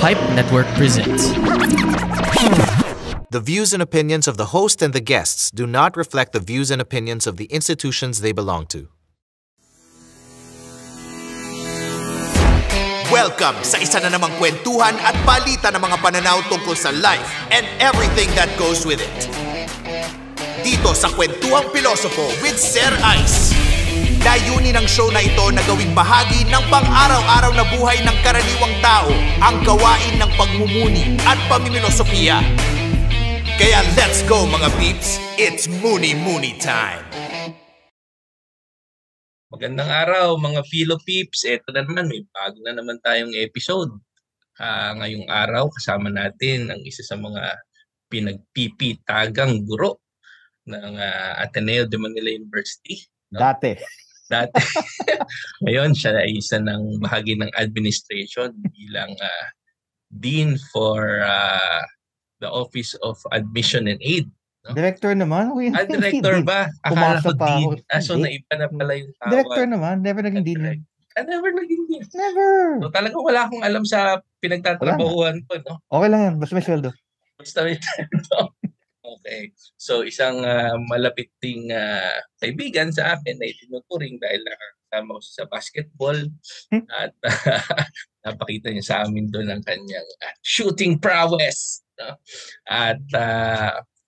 Pipe Network presents. The views and opinions of the host and the guests do not reflect the views and opinions of the institutions they belong to. Welcome sa isa na namang kwentuhan at balita ng mga pananaw tungkol sa life and everything that goes with it. Dito sa Kwentuhang Pilosopo with Sir Ice. Layunin ng show na ito na gawing bahagi ng pang-araw-araw na buhay ng karaniwang tao, ang gawain ng pagmumuni at pamimilosopiya. Kaya let's go mga peeps, it's Muni time! Magandang araw mga Philo Peeps. Ito na naman, may bago na naman tayong episode. Ngayong araw, kasama natin ang isa sa mga pinagpipitagang guro ng Ateneo de Manila University. No? Dati. Ngayon, siya ay isa ng bahagi ng administration bilang Dean for the Office of Admission and Aid. No? Director naman? Director ba? Akala ko pa Dean. ako. So naiba na pala yung tawag. Director naman? Never naging Dean. Never naging Dean. Never. So talagang wala akong alam sa pinagtatrabahuan ko. No? Okay lang yan. Basta may sweldo. Basta may sweldo. Okay. So isang malapit ding kaibigan sa akin na itinuturing dahil nakakasama ko sa basketball at napakita niya sa amin doon ang kanyang shooting prowess. No? At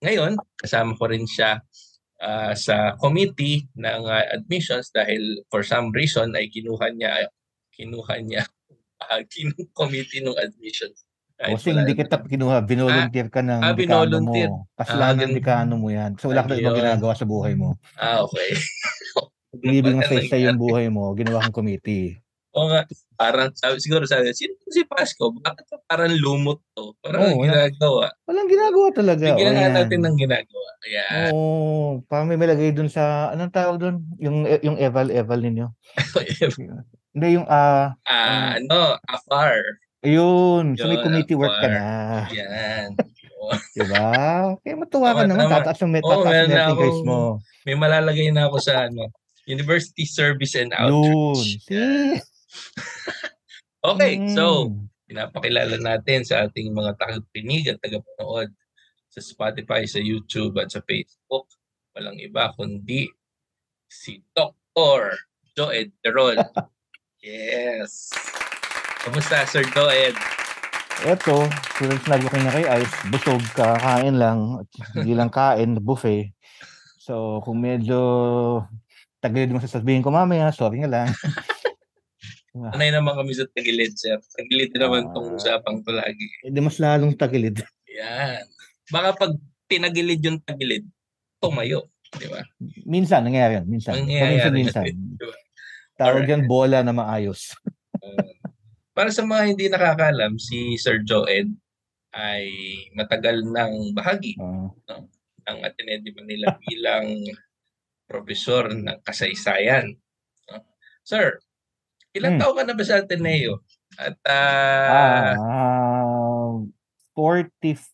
ngayon, kasama ko rin siya sa committee ng admissions dahil for some reason ay kinuha niya committee ng admissions. Kasi hindi kita kinuha, binolunteer ka ng dekano mo. Kasalanan ng dekano mo yan. So wala ka na ibang ginagawa sa buhay mo. Okay. Ibig na sa yung buhay mo, ginawa kang committee. O nga, parang siguro sabi, sino si Pasco? Bakit parang lumot to? Parang ginagawa. Walang ginagawa talaga. Bigyan nga natin ng ginagawa. Ayan. Oo. Parang may malagay dun sa, anong tawag dun? Yung eval ninyo. Hindi yung, afar. Ayun. So may committee work ka na. Yan. Diba? Kaya matuwa ka naman. Tataas yung meeting grades mo. May malalagay na ako sa University Service and Outreach. Yun. Okay, so pinapakilala natin sa ating mga tagapakinig at tagapanood sa Spotify, sa YouTube at sa Facebook. Walang iba kundi si Dr. Joed Tirol. Yes. Kamusta, Sir Joed? Eto, tulad sinabi ko na kay Ice, busog, kakain lang, hindi lang kain, buffet. So, kung medyo tagilid mo sasabihin ko mamaya, sorry nga lang. Anay naman kami sa tagilid, sir. Tagilid naman itong usapang to lagi. Hindi mas lalong tagilid. Yan. Baka pag tinagilid yung tagilid, tumayo. Di ba? Minsan, nangyayari yan. Minsan. Diba? Tawag yan bola na maayos. Para sa mga hindi nakakalam, si Sir Joed ay matagal ng bahagi ng Ateneo de Manila bilang profesor ng kasaysayan. Sir, ilang taon ka na ba sa Ateneo? At 43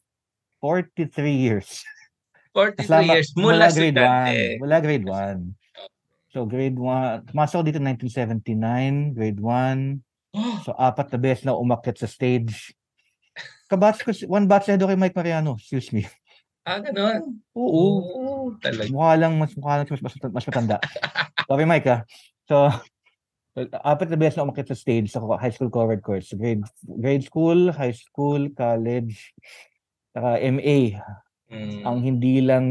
years. 43 years mula grade 1. Mula grade 1. Okay. So grade 1, pumasok ako dito 1979, grade 1. So 4 na beses na umakyat sa stage. Kabatch ko, one batch na doon kay Mike Mariano, excuse me. Gano'n? Oo. Talaga. Mukha lang mas matanda. Sorry Mike So 4 na beses na umakyat sa stage sa high school covered course. Grade school, high school, college, saka MA. Ang hindi lang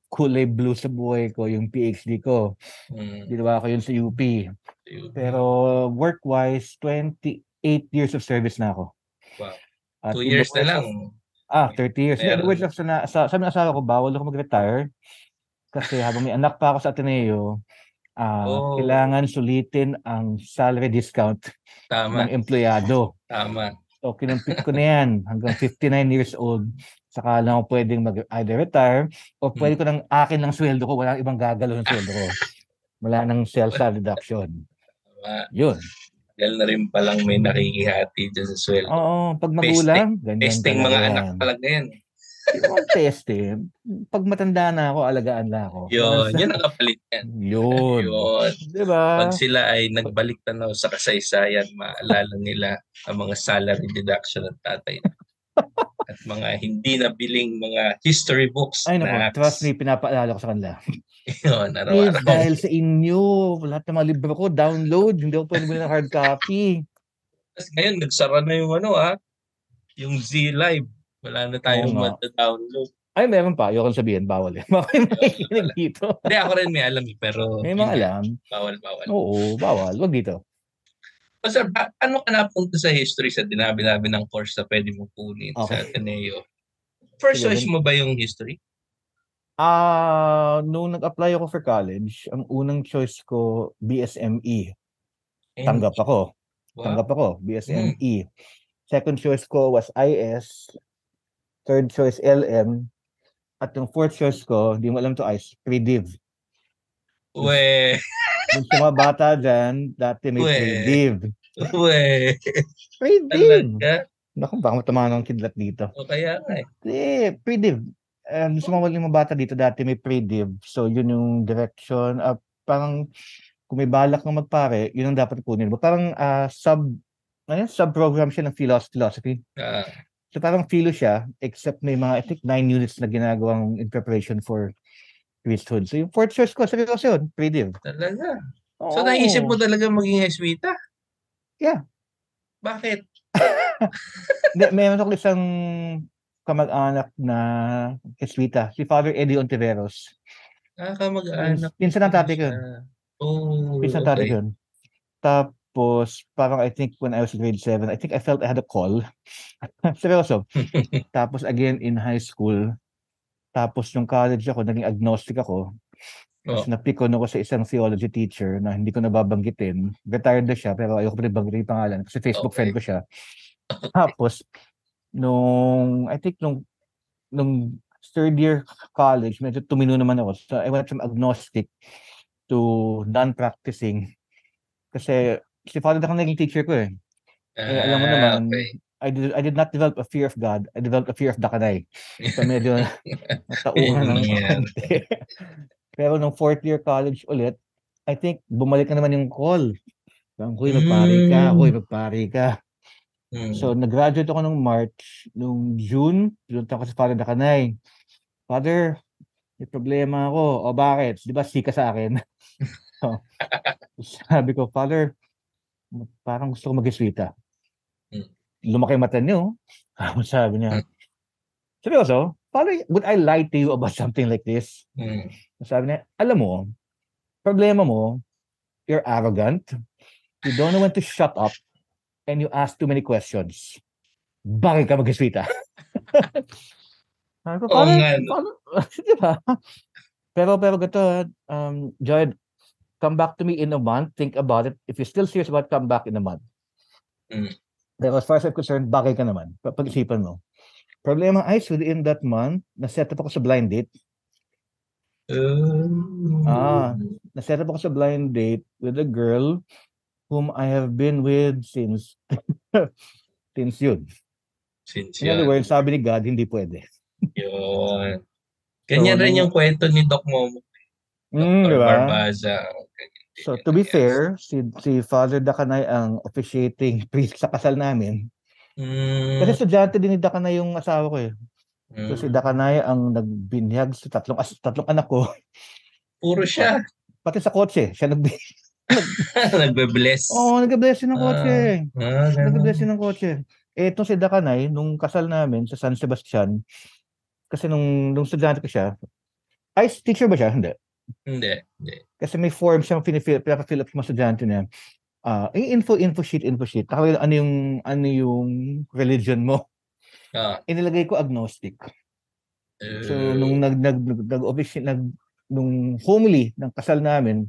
kulay blue sa buhay ko, yung PhD ko. Ginawa ko yun sa UP. Pero work-wise, 28 years of service na ako. Wow. At 2 years na lang. 30 years. In the words of sabi ng asawa ko, bawal ako mag-retire. Kasi habang may anak pa ako sa Ateneo, kailangan sulitin ang salary discount ng empleyado. Tama. So, kinumpit ko na yan hanggang 59 years old. Saka lang ako pwedeng either retire o pwede ko ng akin ng sweldo ko. Walang ibang gagalo ng sweldo ko. Wala nang self-salary deduction. Yun. Dahil na rin palang may nakikihati dyan sa sweldo. Oo, pag magulang, ganyan. Testing mga anak talaga yan. Hindi ko mag-test eh. Pag matanda na ako, alagaan na ako. Yun ang kapalit yan. Yun. Yun. Pag Diba? sila ay nagbalik tanaw sa kasaysayan, maalala nila ang mga salary deduction ng tatay at mga hindi nabiling mga history books Ay nako, na trust me, pinapaalala ko sa kanila. yun, Please, araw-araw. dahil sa inyo, lahat ng mga libro ko, download. Hindi ako pwede bilhin ng hard copy. Tapos ngayon, nagsara na yung yung Z Live. Wala na Oo tayong nga. download. Ay, meron pa. Ayoko sabihin, bawal eh. Baka may makikinig dito. Hindi, ako rin may alam pero May yun mga nga, alam. bawal. Oo, bawal. Wag dito. So, sir, ano ka napunta sa history sa dinabi-dabi ng course na pwede mong kunin sa Okay. Ateneo? First Sige, choice mo ba yung history? nung nag-apply ako for college, ang unang choice ko, BSME. Tanggap ako. Wow. BSME. Second choice ko was IS. Third choice, LM. At yung fourth choice ko, hindi mo alam to IS, pre-div. We. Dun sa mga bata dyan, dati may We. pre-div. We. Pre-div! Talaga? Naku, baka matama ng kidlat dito. O kaya nga eh. Pre-div. Dun sa mga bata dito, dati may pre-div. So, yun yung direction. Parang, kung may balak ng magpare, yun ang dapat kunin mo. Parang sub-program siya ng philosophy. So parang philo siya, except may mga, I think, 9 units na ginagawang in preparation for priesthood. So yung fourth choice ko, seryoso yun, pre-div. Talaga? Oo. So naisip mo talaga maging Jesuita? Yeah. Bakit? Meron ako isang kamag-anak na Jesuita, si Father Eddie Ontiveros. Kamag-anak. Pinsan ng tatay ko yun. Oh, Pinsan ng tatay ko yun. Tapos, parang I think when I was grade 7, I think I felt I had a call. Seryoso. Tapos again in high school, tapos yung college ako, naging agnostic ako. Tapos napikon ako sa isang theology teacher na hindi ko nababanggitin. Retired na siya, pero ayoko pa rin banggitin yung pangalan kasi Facebook friend ko siya. Tapos, I think nung third year college, medyo tumino naman ako. So I went from agnostic to non-practicing. Kasi si Father na naging teacher ko eh. Alam mo naman, I did not develop a fear of God. I developed a fear of Dakanay. So medyo natauhan ng konti. Pero nung fourth year college ulit, I think bumalik na naman yung call. Huy, magpari ka. So nag-graduate ako nung March. Nung June, pinunta ko sa Father Dakanay. Father, may problema ako. O bakit? Di ba sika sa akin? So, sabi ko, Father, parang gusto ko mag-Jesuita. Lumaki mata niyo. Sabi niya, seryoso? Father, would I lie to you about something like this? Sabi niya, alam mo, problema mo, you're arrogant, you don't know when to shut up, and you ask too many questions. Bakit ka mag-Jesuita? Sabi ko, diba? Pero gato, Joy, come back to me in a month, think about it. If you're still serious about come back in a month. Pero as far as I'm concerned, bakit ka naman? Pag-isipan mo. Problema ay, within that month, na-set up ako sa blind date. Na-set up ako sa blind date with a girl whom I have been with since yun. In other words, sabi ni God, hindi pwede. Yun. Ganyan rin yung kwento ni Doc Momo. Dr. Barbaza. So to be fair, si Father Dakanay ang officiating priest sa kasal namin. Kasi estudyante din ni Dakanay yung asawa ko eh. So si Dakanay ang nagbinyag sa tatlong anak ko. Puro siya. Pati sa kotse, siya nagbe-bless. Oo, nagbe-bless ng kotse. Nagbe-bless ng kotse. Itong si Dakanay, nung kasal namin sa San Sebastian, kasi nung estudyante ko siya, teacher ba siya? Hindi. Kasi may form siyang pinaka-fill up sa mga estudyante niya. Info sheet. Ano yung religion mo? Inilagay ko agnostic. So nung nung homily ng kasal namin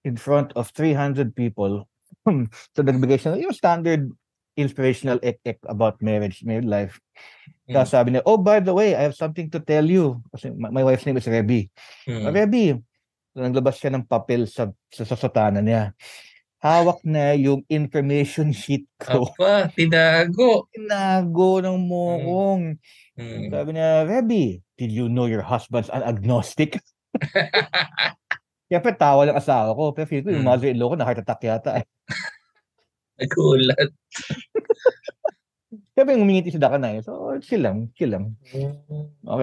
in front of 300 people, so nagbigay siya yung standard inspirational about marriage life. Tapos sabi niya, oh, by the way, I have something to tell you. Kasi my wife's name is Rebi. Rebi. So, naglabas siya ng papel sa sotana niya. hawak na yung information sheet ko. Apa, tinago. Tinago ng mokong. Sabi niya, Rebby, did you know your husband's an agnostic? Siyempre, tawa ng asawa ko. Pero feel ko yung mother-in-law ko na heart attack yata. Nagulat. Siyempre, ngumingiti si Dakanay. So, chill lang. Okay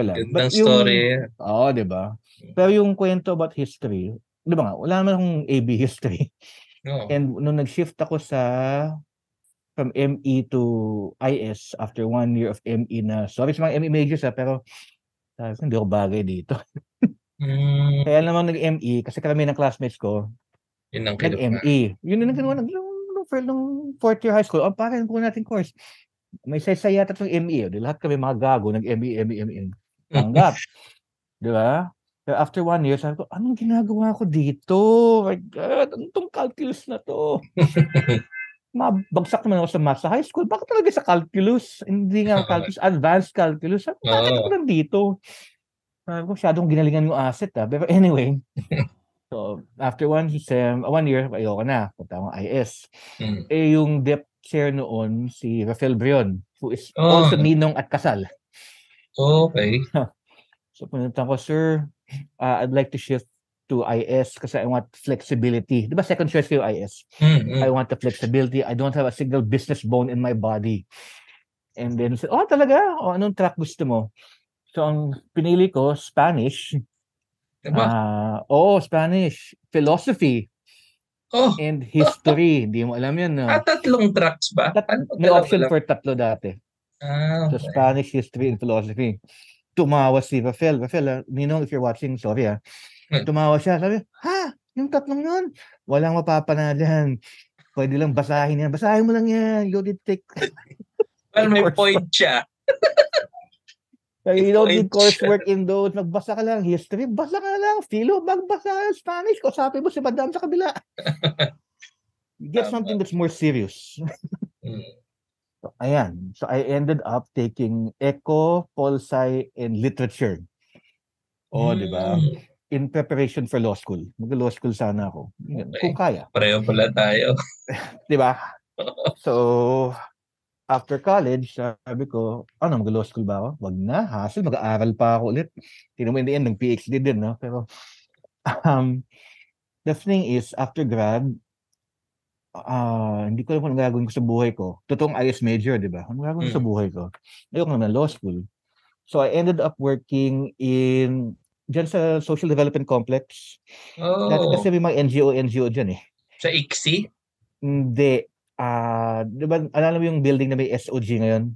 lang. Gandang story. Oo, di ba? Pero yung kwento about history, di ba nga, wala naman akong AB history. No. And nung nag-shift ako from ME to IS after 1 year of ME na, sorry sa mga ME majors pero sabi ko, hindi ako bagay dito. Kaya naman nag-ME, kasi karamihan ng classmates ko, nag-ME. Yun na ginawa nung 4th year high school. Parang po natin course. May say yata itong ME. Lahat kami mga gago, nag-ME. Tanggap. Di ba? Pero after 1 year, sabi ko, anong ginagawa ko dito? My God, anong tong calculus na to? Mabagsak naman ako sa math sa high school. Bakit talaga sa calculus? Hindi nga calculus, advanced calculus. Bakit ako nandito? Sabi ko, masyadong ginalingan yung asset. Pero anyway, so after 1 year, ayoko na. Punta akong IS. Yung depth chair noon, si Rafael Brion, who is also ninong at kasal. Okay. So punta ko, sir, I'd like to shift to IS kasi I want flexibility. Di ba second choice ko yung IS? I want the flexibility. I don't have a single business bone in my body. And then, said, talaga? Anong track gusto mo? So, ang pinili ko, Spanish. Diba? Spanish. Philosophy. And history. Hindi mo alam yan. Tatlong tracks ba? May option for tatlo dati. Okay. So, Spanish, history, and philosophy. Tumawa si Rafael. Ninong, if you're watching, sorry Tumawa siya. Sabi, yung tatlong yun? Walang mapapanalan. Pwede lang basahin yan. Basahin mo lang yan. You did take... Well, may point siya. You don't need coursework in those. Magbasa ka lang. History, basa ka lang. Philo, magbasa ka. Spanish, kausapin mo si Madam sa kabila. Get something that's more serious. So, ayan. So, I ended up taking Eco, Pol Sci, and Literature. Di ba? In preparation for law school. Mag-law school sana ako. Okay. Kung kaya. Pareho pala tayo. Di ba? So, after college, sabi ko, mag-law school ba ako? Wag na, hassle, mag-aaral pa ako ulit. Tingnan mo in the end, ng PhD din, no? Pero, the thing is, after grad, hindi ko alam kung anong gagawin ko sa buhay ko. Totoong IS major, di ba? Anong gagawin ko sa buhay ko? Ayoko naman law school. So, I ended up working dyan sa Social Development Complex. Dati kasi may mga NGO dyan eh. Sa ICSI? Hindi. Diba, alam mo yung building na may SOG ngayon?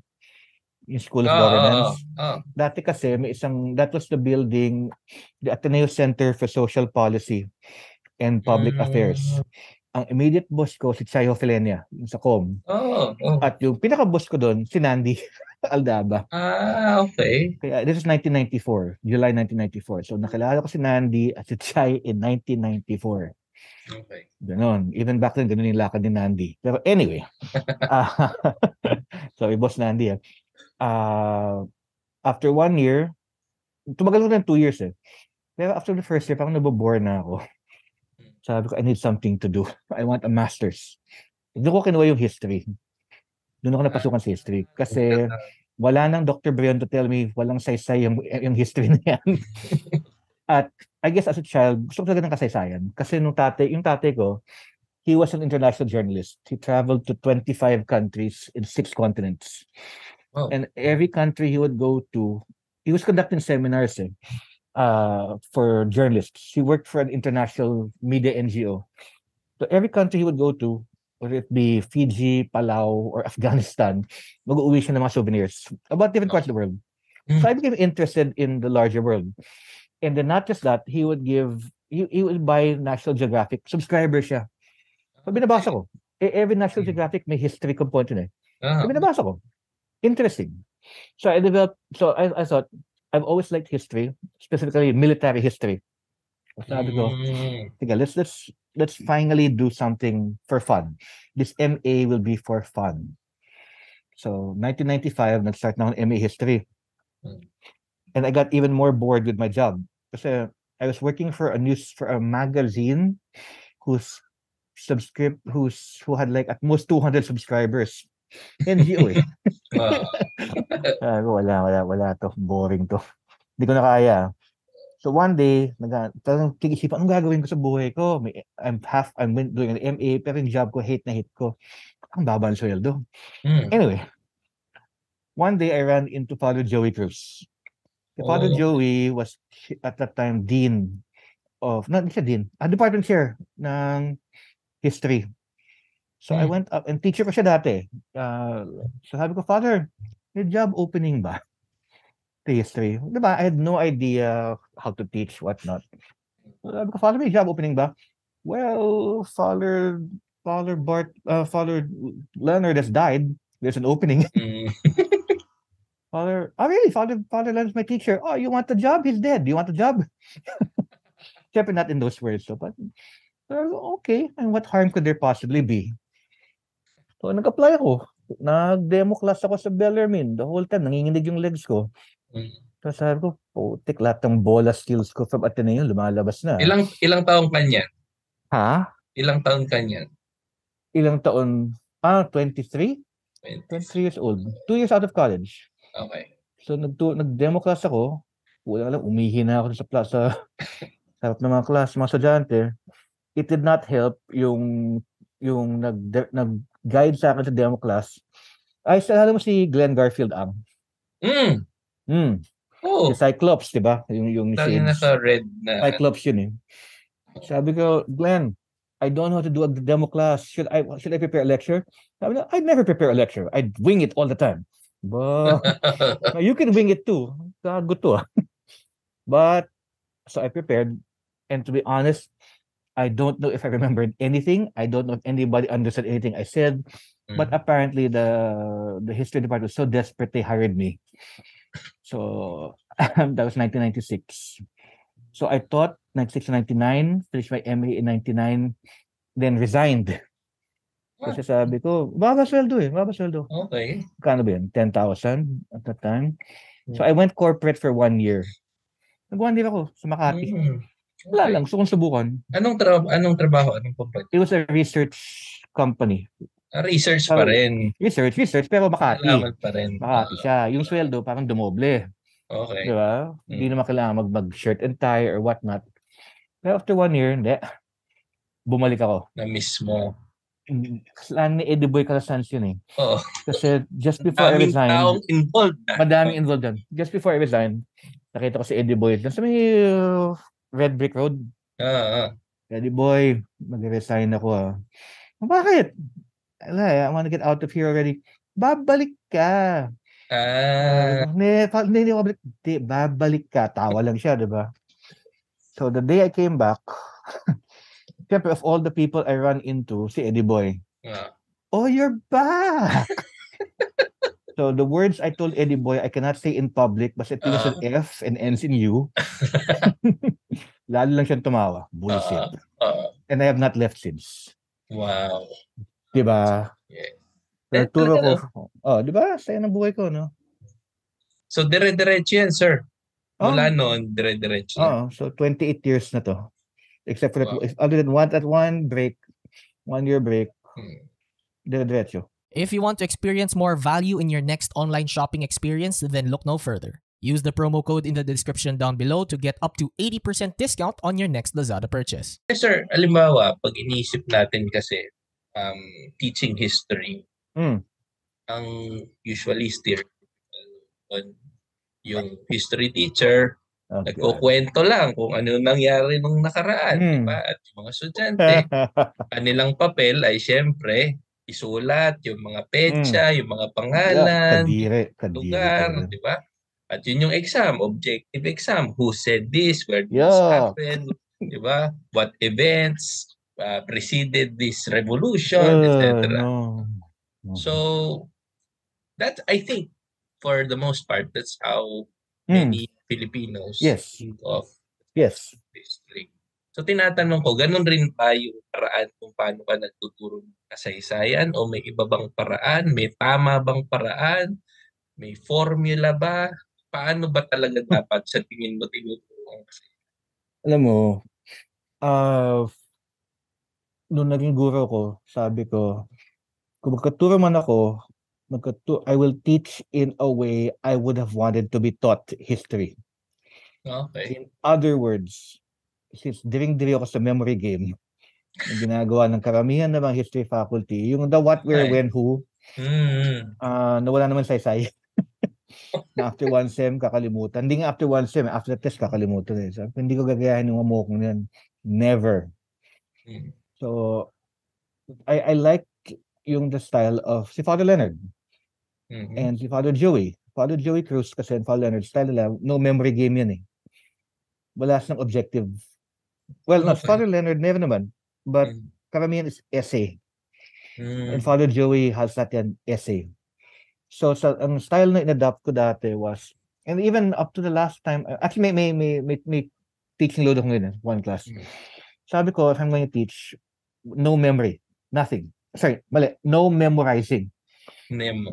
Yung School of Governance. Dati kasi may that was the building, the Ateneo Center for Social Policy and Public Affairs. Ang immediate boss ko, si Chayo Filenia, yung sa COM. At yung pinaka-boss ko doon, si Nandi Aldaba. Okay. Kaya this is 1994, July 1994. So nakilala ko si Nandi at si Chay in 1994. Okay. Ganon. Even back then, ganon yung lakad ni Nandi. Pero anyway. Sorry, boss Nandi. After 1 year, tumagal ko ng 2 years eh. Pero after the first year, parang nabobore na ako. Sabi ko, I need something to do. I want a master's. Doon ko kinuha yung history. Doon ako napasukan sa history. Kasi wala nang Dr. Brion to tell me walang saysay yung history na yan. At I guess as a child, gusto ko talaga ng kasaysayan. Kasi yung tatay ko, he was an international journalist. He traveled to 25 countries in 6 continents. Wow. And every country he would go to, he was conducting seminars for journalists. He worked for an international media NGO. So every country he would go to, whether it be Fiji, Palau, or Afghanistan, mag-uwi siya ng mga souvenirs about different parts of the world. So I became interested in the larger world. And then not just that, he would buy National Geographic. Subscriber siya. So binabasa ko. Every National Geographic may history component eh. So binabasa ko. Interesting. So I thought, I've always liked history, specifically military history. So sabi ko, let's finally do something for fun. This MA will be for fun. So 1995, nag-start na akong MA history. And I got even more bored with my job. Kasi I was working for a magazine whose who had like at most 200 subscribers. NGO eh. Wala to. Boring to. Hindi ko na kaya. So one day, talagang tig-isipan, anong gagawin ko sa buhay ko? I'm doing an MA, pero yung job ko, hate na hate ko. Ang baba ng sweldo. Anyway, one day I ran into Father Joey Cruz. Father Joey was at that time dean of, not siya dean, department chair ng history. So I went up, and teacher ko siya dati. So sabi ko, Father, may job opening ba? The history. Diba? I had no idea how to teach, whatnot. So sabi ko, Father, may job opening ba? Well, Father Leonard has died. There's an opening. Really? Father Leonard's my teacher. Oh, you want the job? He's dead. Do you want the job? Siyempre not in those words. So, but okay. And what harm could there possibly be? So, nag-apply ako. Nag-demo class ako sa Bellarmine. The whole time, nanginginig yung legs ko. So, sabi ko, putik, lahat ng bola skills ko from Ateneo, lumalabas na. Ilang taong ka niyan? Ha? Ilang taon ka niyan? Ilang taon? 23? 23 years old. 2 years out of college. Okay. So, nag-demo class ako. Wala lang, umihi na ako sa harap ng mga class, mga estudyante. It did not help yung nag-guide sa akin sa demo class. Ay, alam mo si Glenn Garfield ang? Si Cyclops, di ba? Yung shades. Naka-red na. Cyclops yun eh. Sabi ko, Glenn, I don't know how to do a demo class. Should I prepare a lecture? Sabi niya, I'd never prepare a lecture. I'd wing it all the time. But you can wing it too. Good to. But, so I prepared. And to be honest, I don't know if I remembered anything. I don't know if anybody understood anything I said. But apparently the history department was so desperate they hired me. So that was 1996. So I taught 96 to 99, finished my MA in 99, then resigned. Kasi sabi ko, baba sweldo. Okay. Kano ba yun? 10,000 at that time. So I went corporate for 1 year. Nag-1 year ako sa Makati. Wala lang, gusto kong subukan. Anong trabaho? Anong company? It was a research company. Research pa rin. Research, pero Makati. Kailangan pa rin. Makati siya. Yung sweldo, parang dumoble. Okay. Diba? Hindi naman kailangan mag-shirt and tie or whatnot. Pero after 1 year, hindi. Bumalik ako. Na-miss mo. Kasalanan ni Eddie Boy Calasanz yun eh. Oo. Kasi just before I resigned, taong involved. Madaming involved dyan. Just before I resigned, nakita ko si Eddie Boy dyan sa may Red Brick Road. Eddie Boy, mag-resign ako. Bakit? I want to get out of here already. Babalik ka. Hindi, babalik ka. Tawa lang siya, diba? So the day I came back, siyempre of all the people I run into, si Eddie Boy. Oh, you're back! So the words I told Eddie Boy, I cannot say in public, but it begins with F and ends in U. Lalo lang siyang tumawa. Bullshit. And I have not left since. Wow. Diba? Yeah. Turo ko. Diba? Saya ng buhay ko, no? So, dire-diretso yan, sir. Mula noon, dire-diretso yan. So 28 years na to. Except for that, other than one break, 1 year break, dire-diretso. If you want to experience more value in your next online shopping experience, then look no further. Use the promo code in the description down below to get up to 80% discount on your next Lazada purchase. Yes, sir, alimbawa, pag iniisip natin kasi teaching history, ang usually stereotypical yung history teacher, nagkukwento lang kung ano nangyari nung nakaraan, diba? At yung mga estudyante, kanilang papel ay syempre isulat yung mga petsa, yung mga pangalan, lugar, di ba? At yun yung exam, objective exam. Who said this? Where did this happen? Di ba? What events preceded this revolution, etc. So, that I think, for the most part, that's how many Filipinos think of history. So tinatanong ko, ganun rin ba yung paraan kung paano ka nagtuturo ng kasaysayan o may iba bang paraan? May tama bang paraan? May formula ba? Paano ba talaga dapat sa tingin mo tinuturo ang kasaysayan? Alam mo, nung naging guro ko, sabi ko, kung magkaturo man ako, I will teach in a way I would have wanted to be taught history. Okay. In other words, since diring-diri ako sa memory game, yung ginagawa ng karamihan ng mga history faculty, yung the what, where, when, who, nawala naman saysay. Na after one sem, kakalimutan. Hindi nga after one sem, after the test, kakalimutan. So, hindi ko gagayahin yung amokong yan. Never. So, I like yung the style of si Father Leonard and si Father Joey. Father Joey Cruz kasi and Father Leonard style nila, no memory game yan eh. Wala siyang objective. Well, no, Father Leonard never naman. But karamihan is essay. And Father Joey has that yan, essay. So, ang style na in-adapt ko dati was, and even up to the last time, actually may teaching load ako ngayon, one class. Sabi ko, if I'm going to teach, no memory, nothing. Sorry, mali, no memorizing.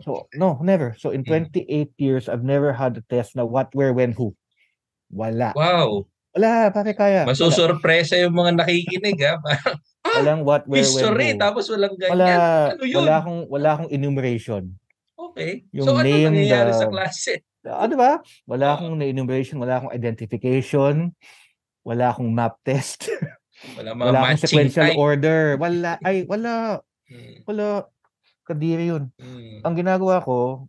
So, no, never. So, in 28 years, I've never had a test na what, where, when, who. Wala. Wow. Wala, pare kaya. Masusurpresa yung mga nakikinig, ha? Walang what, where, History, when, who. tapos walang ganyan. Ano yun? Wala akong enumeration. Okay. Yung so, ano name, nangyayari sa klase? Diba? Wala akong enumeration, wala akong identification, wala akong map test. Wala akong sequential order. Wala. Kadiri yun. Ang ginagawa ko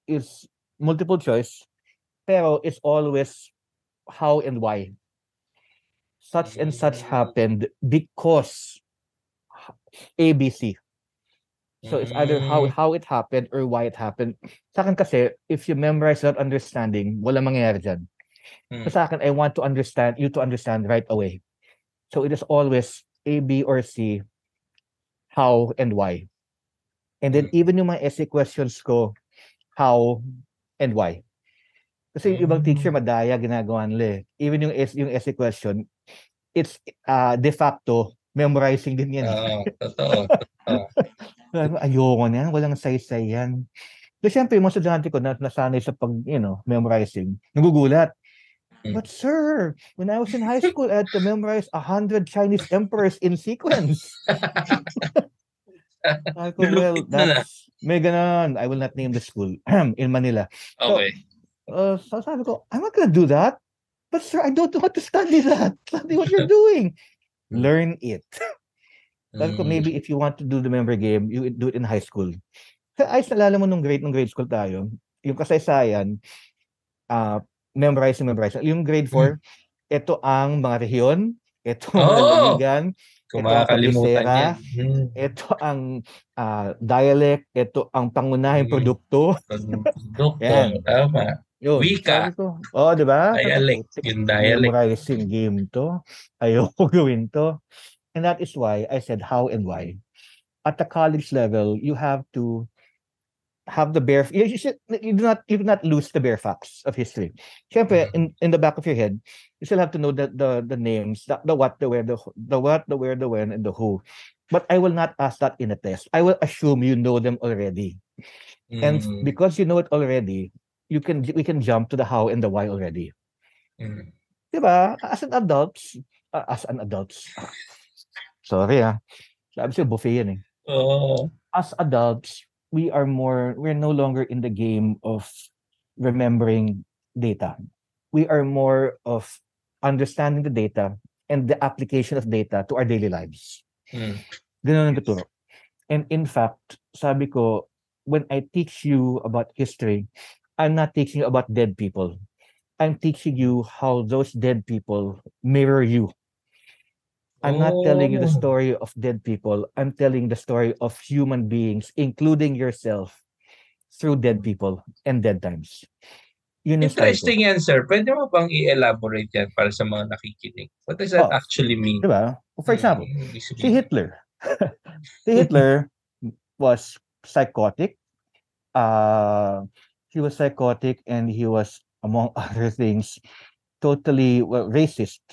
is multiple choice, pero it's always how and why. Such and such happened because ABC. So it's either how it happened or why it happened. Sa akin kasi, if you memorize that understanding, wala mangyayari dyan. So sa akin, I want to understand you to understand right away. So it is always A, B, or C, how and why. And then even yung mga essay questions ko, how and why. Kasi yung ibang teacher, madaya, ginagawa nila eh. Even yung essay question, it's de facto, memorizing din yan. Totoo. Ayoko na yan, walang saysay yan. So, syempre, yung mga estudyante ko na nasanay sa pag, memorizing, nagugulat. But sir, when I was in high school, I had to memorize 100 Chinese emperors in sequence. Well, that's, may ganon. I will not name the school in Manila. Okay. So sabi ko, I'm not gonna do that. But sir, I don't want to study that. Study what you're doing. Learn it. Sabi ko, maybe if you want to do the memory game, you do it in high school. Kaya ayos nalala mo nung grade school tayo, yung kasaysayan, memorizing. Yung grade 4, ito ang mga rehiyon, ito ang lalawigan, ito ang pagkisera, ito ang dialect, ito ang pangunahing produkto. Yan. Tama. Yun. Wika. Diba? Dialect. Yung dialect. Memorizing game to. Ayoko gawin to. And that is why I said how and why. At the college level, you have to have the bare. You do not lose the bare facts of history. Siyempre, in the back of your head, you still have to know the names, the what, the where, the what, the where, the when, and the who. But I will not ask that in a test. I will assume you know them already, and because you know it already, we can jump to the how and the why already. Diba? As an adult. Sorry sabi siya buffet yan eh. As adults, we're no longer in the game of remembering data. We are more of understanding the data and the application of data to our daily lives. Ganun ang tuturo. And in fact, sabi ko, when I teach you about history, I'm not teaching you about dead people. I'm teaching you how those dead people mirror you. I'm not telling you the story of dead people. I'm telling the story of human beings, including yourself, through dead people and dead times. Interesting yan, sir. Pwede mo bang i-elaborate yan para sa mga nakikinig? What does that actually mean? Diba? For example, si Hitler. Si Hitler was psychotic. He was psychotic and he was, among other things, totally racist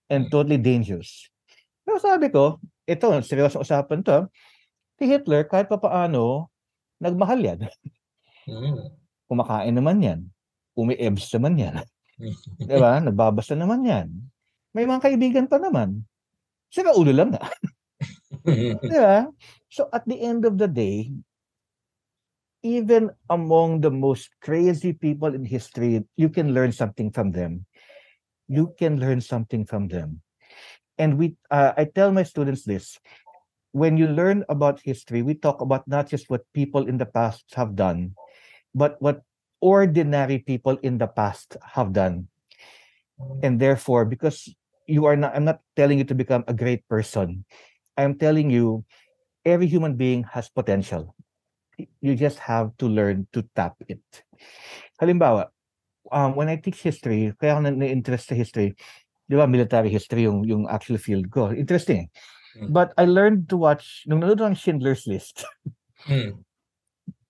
and totally dangerous. Pero sabi ko, ito, seryosong usapan to. Si Hitler, kahit pa paano, nagmahal yan. Kumakain naman yan. Umi-ebs naman yan. Diba? Nagbabasa naman yan. May mga kaibigan pa naman. Sira ulo lang na. Yeah. So at the end of the day, even among the most crazy people in history, you can learn something from them. You can learn something from them. And I tell my students this: when you learn about history, we talk about not just what people in the past have done, but what ordinary people in the past have done. And therefore, because I'm not telling you to become a great person. I'm telling you, every human being has potential. You just have to learn to tap it. Halimbawa, when I teach history, kaya ako na-interest sa history, di ba, military history yung actual field ko. Interesting. But I learned to watch, nung nanood ng Schindler's List,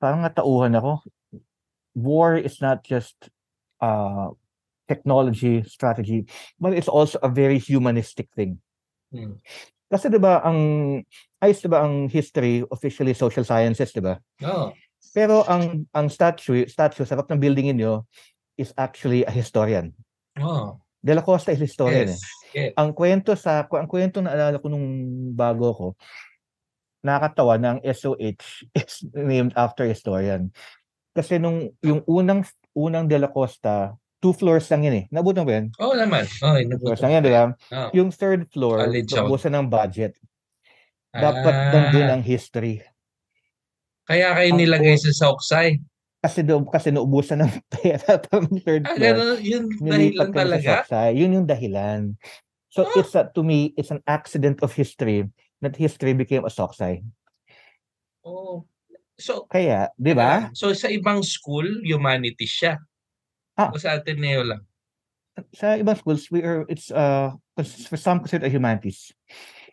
parang natauhan ako. War is not just technology, strategy, but it's also a very humanistic thing. Kasi 'di ba ang history officially social sciences, 'di ba? Oh. Pero ang statue sa harap ng building niyo is actually a historian. Oh. De la Costa is historian Yes. Yes. Ang kwento na naalala ko nung bago ko, nakakatawa na ang SOH is named after historian. Kasi yung unang De La Costa, 2 floors lang yun eh. Nabutan ba yan? Oo naman. Oo, 2 floors lang yan, di ba? Oh. Yung 3rd floor, College naubusan ng budget. Dapat Ah. nandun ang history. Kaya kayo nilagay sa Soksay? Kasi naubusan ng pera pang 3rd floor. Ganun, yun Nilipat dahilan kami talaga? sa Soksay. Yun yung dahilan. So to me, it's an accident of history that history became a Soksay. Oh. So, kaya, di ba? So, sa ibang school, humanities siya. O sa Ateneo lang? Sa ibang schools, for some considered a humanities.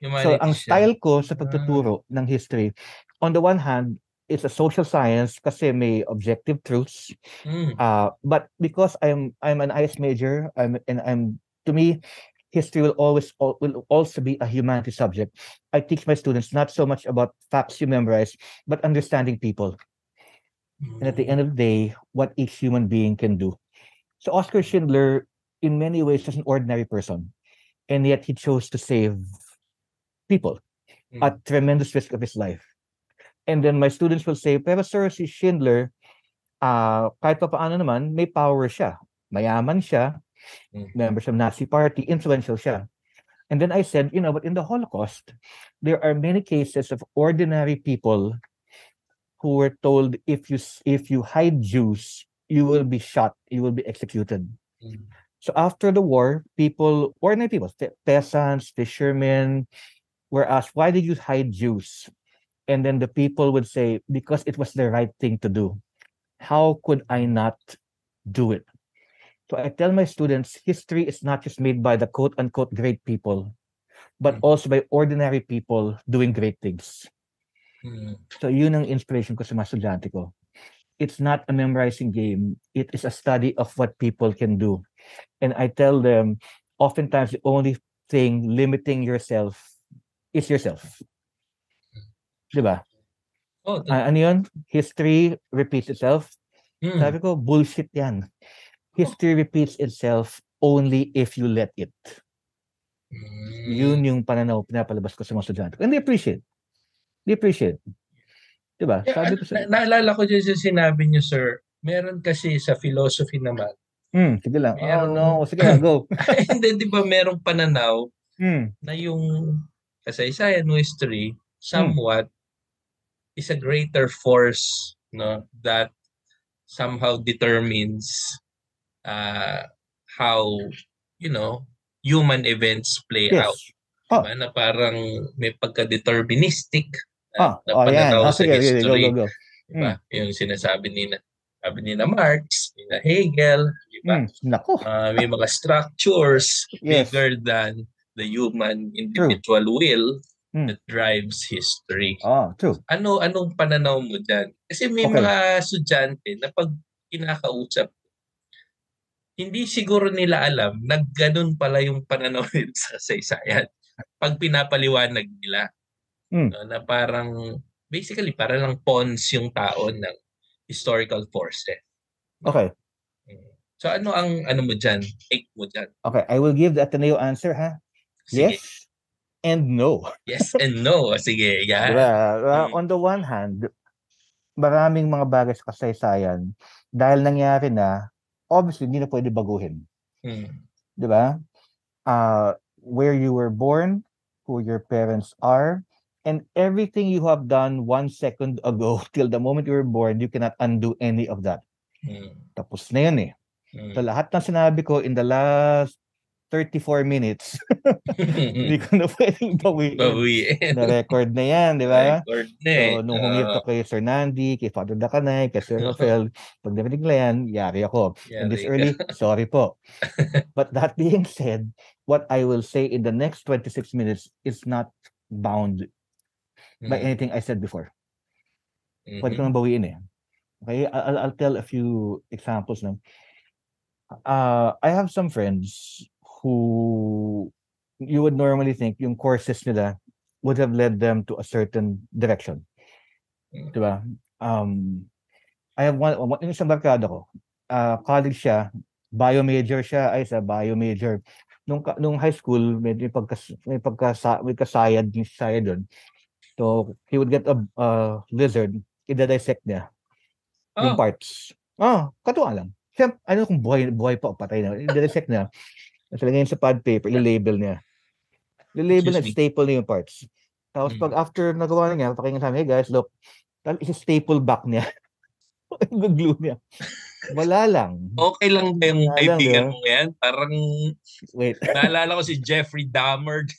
Humanities so, ang siya. Style ko sa pagtuturo ng history, on the one hand, it's a social science kasi may objective truths. But because I'm an IS major, to me, history will also be a humanities subject. I teach my students not so much about facts you memorize, but understanding people. And at the end of the day, what each human being can do. So Oskar Schindler, in many ways, was an ordinary person. And yet he chose to save people at tremendous risk of his life. And then my students will say, pero sir, si Schindler, kahit pa paano naman, may power siya. Mayaman siya, members of Nazi Party, influential siya. And then I said, but in the Holocaust, there are many cases of ordinary people who were told, if you hide Jews, you will be shot, you will be executed. So after the war, ordinary people, peasants, fishermen, were asked, why did you hide Jews? And then the people would say, because it was the right thing to do. How could I not do it? So I tell my students, history is not just made by the quote-unquote great people, but also by ordinary people doing great things. So yun ang inspiration ko sa mga estudyante ko. It's not a memorizing game. It is a study of what people can do. And I tell them, oftentimes the only thing limiting yourself is yourself. Diba? Ano yun? History repeats itself. Sabi ko, bullshit yan. History repeats itself only if you let it. Yun yung pananaw pinapalabas ko sa mga estudyante. And they appreciate. Diba? Sabi ko naalala ko dyan sa sinabi niyo, sir, meron kasi sa philosophy naman. Sige lang. Sige lang, go. Hindi, di ba merong pananaw na yung kasaysayan o history somewhat is a greater force, no, that somehow determines how, human events play out. Diba? Na parang may pagka-deterministic na pananaw sa history. Go. Diba? Yung sinasabi ni Marx, ni Hegel, diba? May mga structures bigger than the human individual will that drives history. True. Anong pananaw mo dyan? Kasi may mga estudyante na pag kinakausap, hindi siguro nila alam na ganun pala yung pananaw nila sa kasaysayan. Pag pinapaliwanag nila, no, na parang, basically, para lang pawns yung tao ng historical forces. No? Okay. So ano ang mo dyan? Take mo dyan? Okay, I will give the Ateneo answer, ha? Sige. Yes, and no. Yes and no. Sige, yan. Diba? Mm. On the one hand, maraming mga bagay sa kasaysayan, dahil nangyari na, obviously, hindi na pwede baguhin. Mm. Diba? Where you were born, who your parents are, and everything you have done 1 second ago till the moment you were born, you cannot undo any of that. Tapos na yun eh. So lahat ng sinabi ko in the last 34 minutes, hindi ko na pwedeng bawiin. Na-record na yan, di ba? Record na So, nung humirto kay Sir Nandi, kay Father Dakanay, kay Sir Rafael, pag narinig na yan, yari ako. And this early, sorry po. But that being said, what I will say in the next 26 minutes is not bound by anything I said before. Pwede ko nang bawiin eh. Okay, I'll tell a few examples now. I have some friends who you would normally think yung courses nila would have led them to a certain direction. Diba? I have one yung isang barkada ko. College siya, bio major siya, ay sa bio major. Nung high school, may kasayad doon. So, he would get a lizard, i-dissect niya yung parts. Katuwa lang. Siyempre, ano kung buhay pa o patay na. I-dissect niya. Nasalagay sa pad paper, i-label niya. I-label na, staple niya yung parts. Tapos pag after nagawa na niya, pakinggan sa amin, hey guys, look, i-staple back niya. I-glue niya. Wala lang. Okay lang ba yung kaibigan mo yan? Parang, wait. Naalala ko si Jeffrey Dahmer.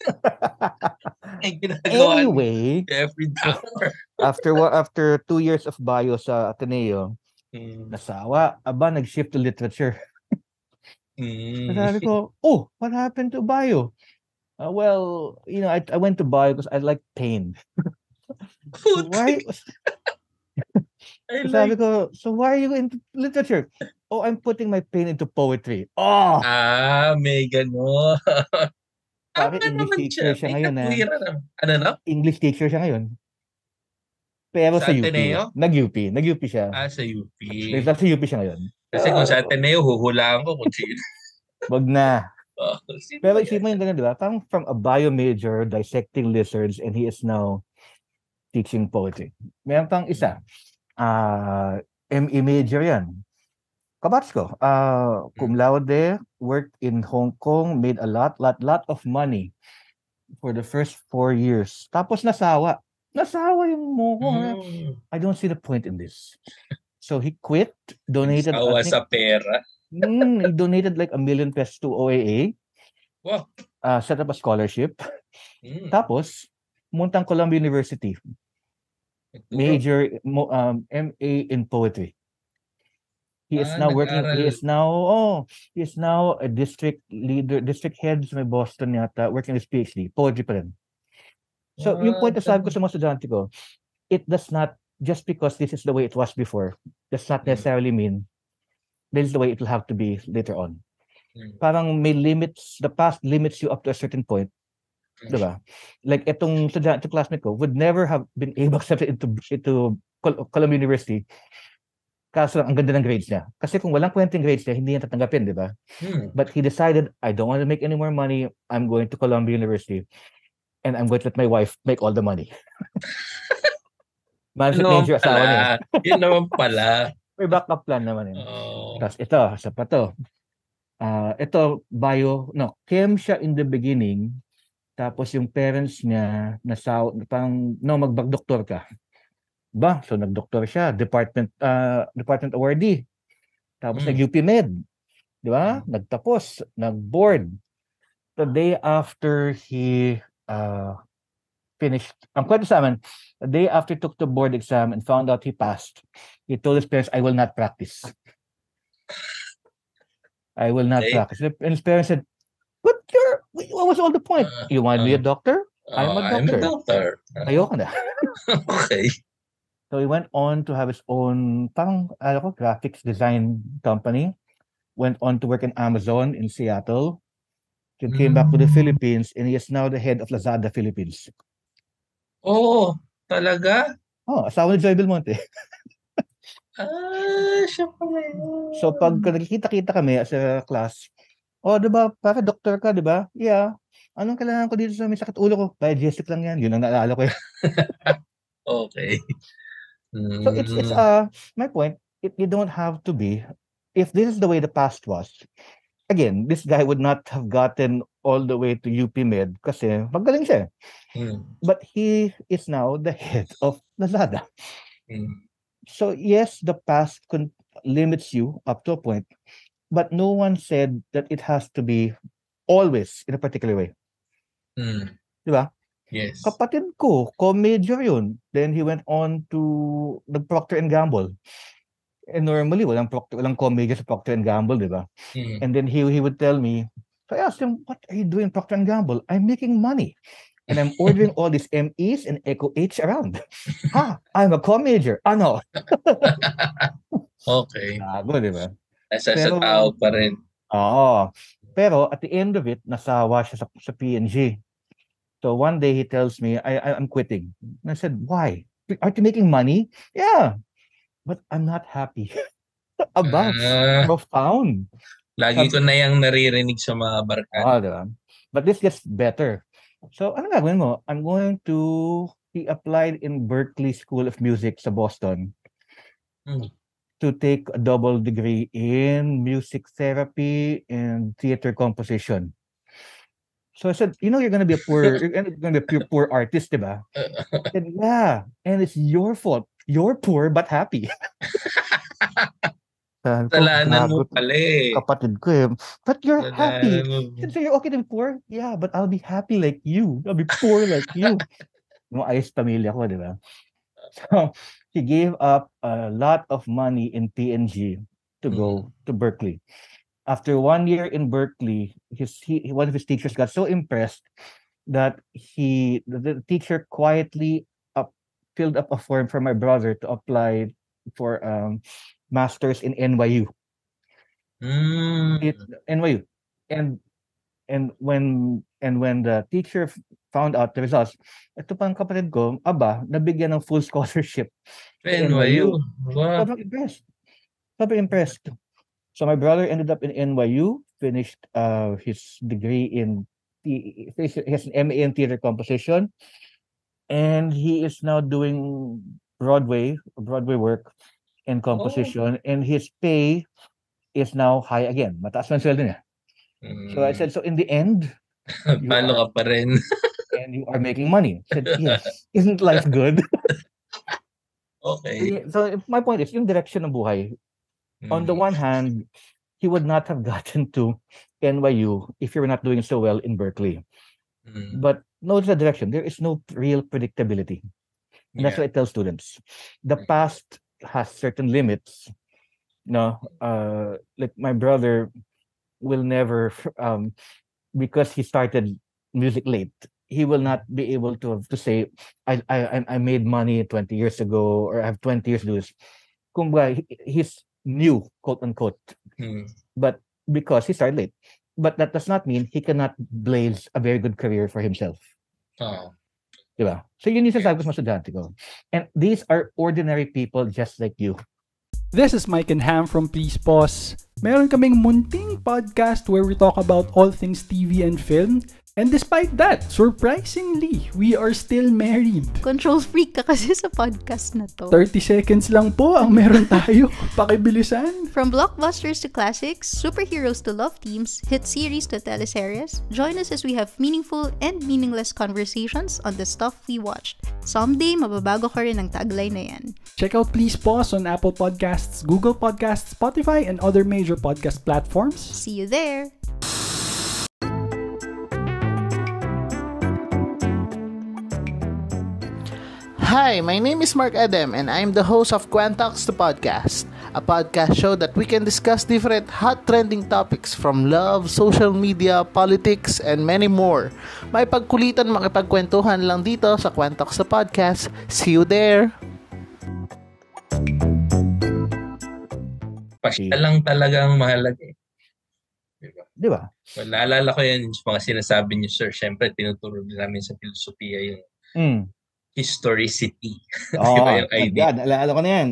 Anyway, Jeffrey Dahmer. After 2 years of bio sa Ateneo, nasawa, nag-shift to literature. Sabi ko, what happened to bio? Well, I went to bio because I like pain. So why? Sabi ko, so why are you into literature? I'm putting my pain into poetry. May gano'n. Bakit English teacher siya ngayon? Ano na? English teacher siya ngayon. Pero sa UP. Nag-UP siya. Sa UP. Sa UP siya ngayon. Kasi kung sa Ateneo, huhulaan ko kung sino. Wag na. Pero isip mo yung ganun, di ba? Parang from a bio major, dissecting lizards, and he is now teaching poetry. Meron pang isa. ME major yan. Kabats ko. Cum laude, worked in Hong Kong, made a lot of money for the first 4 years. Tapos nasawa. Nasawa yung moko. I don't see the point in this. So he quit, donated. Nasawa sa pera. He donated like 1 million pesos to OAA. Wow. Set up a scholarship. Tapos, muntang Columbia University. Major MA in poetry. He is now working. He is now a district leader, district head sa Boston yata, working his PhD. Poetry pa rin. So, yung point na sabi ko sa mga estudyante ko, it does not, just because this is the way it was before, does not necessarily mean this is the way it will have to be later on. Parang may limits, the past limits you up to a certain point. Diba? Like itong estudyante classmate ko would never have been able to accept into Columbia University. Kaso ang ganda ng grades niya. Kasi kung walang kwenteng grades niya, hindi niya tatanggapin, di ba? But he decided, I don't want to make any more money. I'm going to Columbia University. And I'm going to let my wife make all the money. Management major asawa niya. Yun naman pala. May backup plan naman yun. Tapos ito, sa pa to. Ito, chem siya in the beginning. Tapos yung parents niya, magbag-doktor ka. So nag-doktor siya, department awardee. Tapos nag-UP Med. Di ba? Nagtapos, nag-board. The day after he finished, ang kwento sa amin, the day after he took the board exam and found out he passed, he told his parents, I will not practice. I will not practice. And his parents said, what was all the point? You want to be a doctor? I'm a doctor. Ayoko na. Okay. So he went on to have his own graphics design company. Went on to work in Amazon in Seattle. He came back to the Philippines and he is now the head of Lazada Philippines. Talaga? Asawa ni Joy Belmonte. Siya pala yun. So pag nakikita-kita kami as a class, diba, para doktor ka, diba? Yeah. Anong kailangan ko dito sa may sakit ulo ko? Digestive lang yan. Yun ang naalala ko. Okay. So it's my point, you don't have to be, if this is the way the past was, again, this guy would not have gotten all the way to UP Med kasi magaling siya. But he is now the head of Lazada. So yes, the past limits you up to a point, but no one said that it has to be always in a particular way. Diba? Yes. Kapatid ko, co-major yun. Then he went on to Procter & Gamble. And normally, walang co-major sa Procter & Gamble, diba? And then he would tell me, so I asked him, what are you doing Procter & Gamble? I'm making money. And I'm ordering all these MEs and Echo H around. Ha! I'm a co-major. Ano? Okay. Gago, diba? Nasa sa tao pa rin. Oo. Pero at the end of it, nasawa siya sa P&G. So one day he tells me, I'm quitting. And I said, why? Aren't you making money? Yeah. But I'm not happy. About profound. Lagi ko na yung naririnig sa mga barkada. Diba? But this gets better. So ano gagawin mo? I'm going to, he applied in Berklee School of Music sa Boston to take a double degree in music therapy and theater composition. So I said, you're going to be a poor artist, diba? I said, yeah, and it's your fault. You're poor but happy. Kasalanan mo pala eh. Kapatid ko eh. But you're happy. So you're okay to be poor? Yeah, but I'll be happy like you. I'll be poor like you. Ayos pamilya ko, di ba? So he gave up a lot of money in P&G to go to Berkeley. After 1 year in Berkeley, one of his teachers got so impressed that the teacher quietly filled up a form for my brother to apply for masters in NYU. NYU. And when the teacher found out the results, ito pang kapatid ko, nabigyan ng full scholarship NYU. Wow. Sobrang impressed. So my brother ended up in NYU, finished his degree he has an MA in theater composition, and he is now doing Broadway work and composition, and his pay is now high again. Mataas ang sweldo niya. So I said, so in the end, palo ka pa rin. And you are making money. I said, yes. Isn't life good? Okay. So my point is, yung direction ng buhay, on the one hand, he would not have gotten to NYU if you were not doing so well in Berkeley. But notice the direction. There is no real predictability. And that's what I tell students. The past has certain limits. Like my brother will never, because he started music late, he will not be able to say, I made money 20 years ago, or I have 20 years to do this. Kumbaga, he's new, quote unquote. But because he started late. But that does not mean he cannot blaze a very good career for himself. Diba? So yun yung sasabi ko sa mga estudyante ko. And these are ordinary people just like you. This is Mike and Ham from Please Pause. Meron kaming munting podcast where we talk about all things TV and film. And despite that, surprisingly, we are still married. Control freak ka kasi sa podcast na to. 30 seconds lang po ang meron tayo. Pakibilisan. From blockbusters to classics, superheroes to love teams, hit series to teleseries, join us as we have meaningful and meaningless conversations on the stuff we watched. Someday, mababago ka rin ang tagline na yan. Check out Please Pause on Apple Podcasts, Google Podcasts, Spotify, and other major podcast platforms. See you there! Hi, my name is Mark Edem and I'm the host of Quantox the Podcast, a podcast show that we can discuss different hot trending topics from love, social media, politics, and many more. May pagkulitan makipagkwentuhan lang dito sa Quantox the Podcast. See you there! Pasya lang talagang mahalaga eh. Diba? Well, naalala ko yan yung mga sinasabi niyo, sir. Siyempre, tinuturo namin sa filosofiya yung historicity. Yung idea. Naalala ko na yan.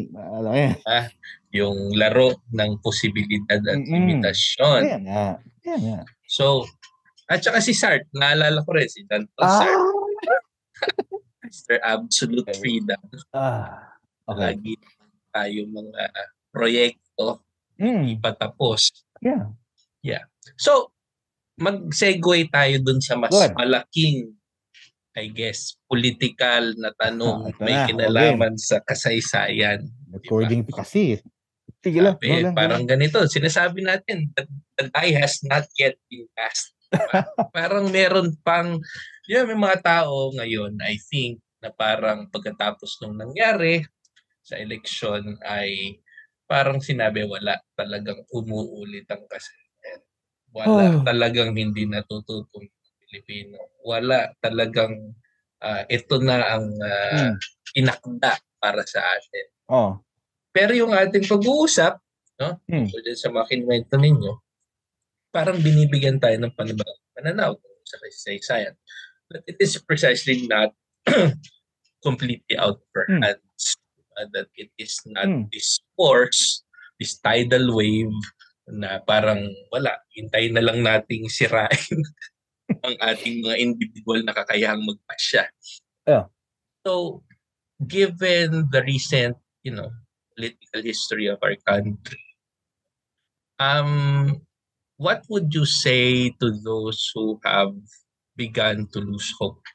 Yung laro ng posibilidad at limitasyon. Yan. So, At saka si Sart, naalala ko rin, si Danton Sart, Mr. Absolute Freedom. Okay. Lagi tayo mga proyekto, hindi pa tapos. Yeah. So, mag-segue tayo dun sa mas Good. malaking, I guess, political na tanong Ito may na, kinalaman sa kasaysayan. According to kasi. Sige lang. Sabi, parang ganito, sinasabi natin, the die has not yet been cast. Parang meron pang, may mga tao ngayon, I think, na parang pagkatapos nung nangyari sa eleksyon ay parang sinabi wala talagang umuulit ang kasaysayan. Wala talagang hindi natututong Pilipino. Wala talagang ito na ang inakda para sa atin. Pero yung ating pag-uusap, no? So dyan sa mga kinuwento ninyo, parang binibigyan tayo ng pananaw sa kasaysayan. But it is precisely not completely out of our hands. That it is not this force, this tidal wave na parang wala, hintayin na lang nating sirain ang ating mga individual na kakayahang magpasya. So, given the recent, political history of our country, what would you say to those who have begun to lose hope?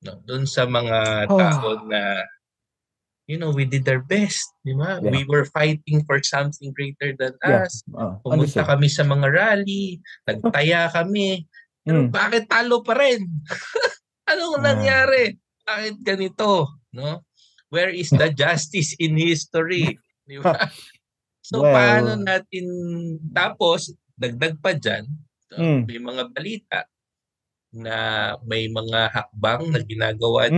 No, doon sa mga tao na we did our best, di ba? Yeah. We were fighting for something greater than us. Pumunta understood. kami sa mga rally, nagtaya kami. Pero bakit talo pa rin? Anong nangyari? Bakit ganito? No? Where is the justice in history? Di ba? So paano natin, tapos dagdag pa dyan, may mga balita na may mga hakbang na ginagawa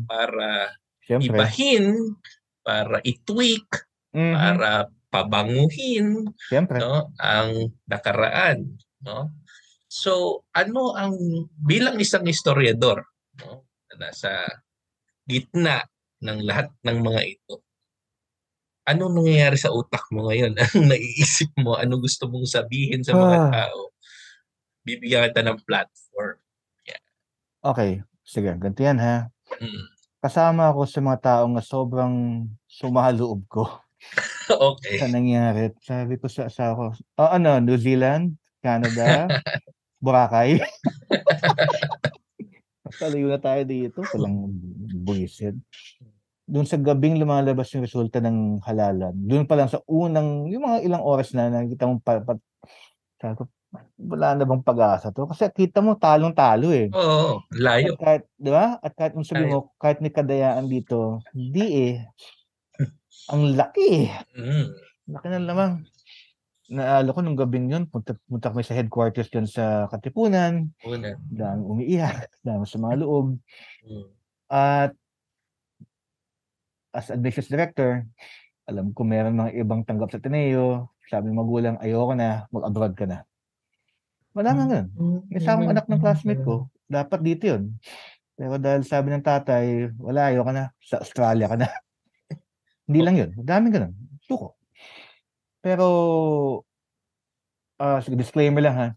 para ibahin, para i-tweak, para pabanguhin ang nakaraan. No? So, ano ang, bilang isang historiador, no, na nasa gitna ng lahat ng mga ito, ano nangyayari sa utak mo ngayon? Anong naiisip mo? Ano gusto mong sabihin sa mga tao? Bibigyan kita ng platform. Okay, sige, ganito yan ha. Kasama ako sa mga taong na sobrang sumaloob ko sa nangyari. Sabi ko sa asawa ko, New Zealand, Canada, Boracay. Palayo na tayo dito. Walang buwisid. Doon sa gabing lumalabas yung resulta ng halalan. Doon pa lang sa unang, yung mga ilang oras na nakikita mong sabi ko, wala na bang pag-asa to? Kasi kita mo, talong-talo eh. Oo, layo. At kahit, di ba? At kahit mo sabi mo, kahit may kadayaan dito, hindi eh. Ang laki eh. Laki na lamang. Naalo ko nung gabing yun, punta kami sa headquarters dyan sa Katipunan. Dami umiiyak, dami sa mga loob. At as admissions director, alam ko meron mga ibang tanggap sa Ateneo. Sabi ng magulang, ayoko na, mag-abroad ka na. Wala nga ganun. May isang anak ng classmate ko, dapat dito yun. Pero dahil sabi ng tatay, wala, ayoko na, sa Australia ka na. Hindi lang yun. Daming ganun. Suko. Pero, disclaimer lang ha,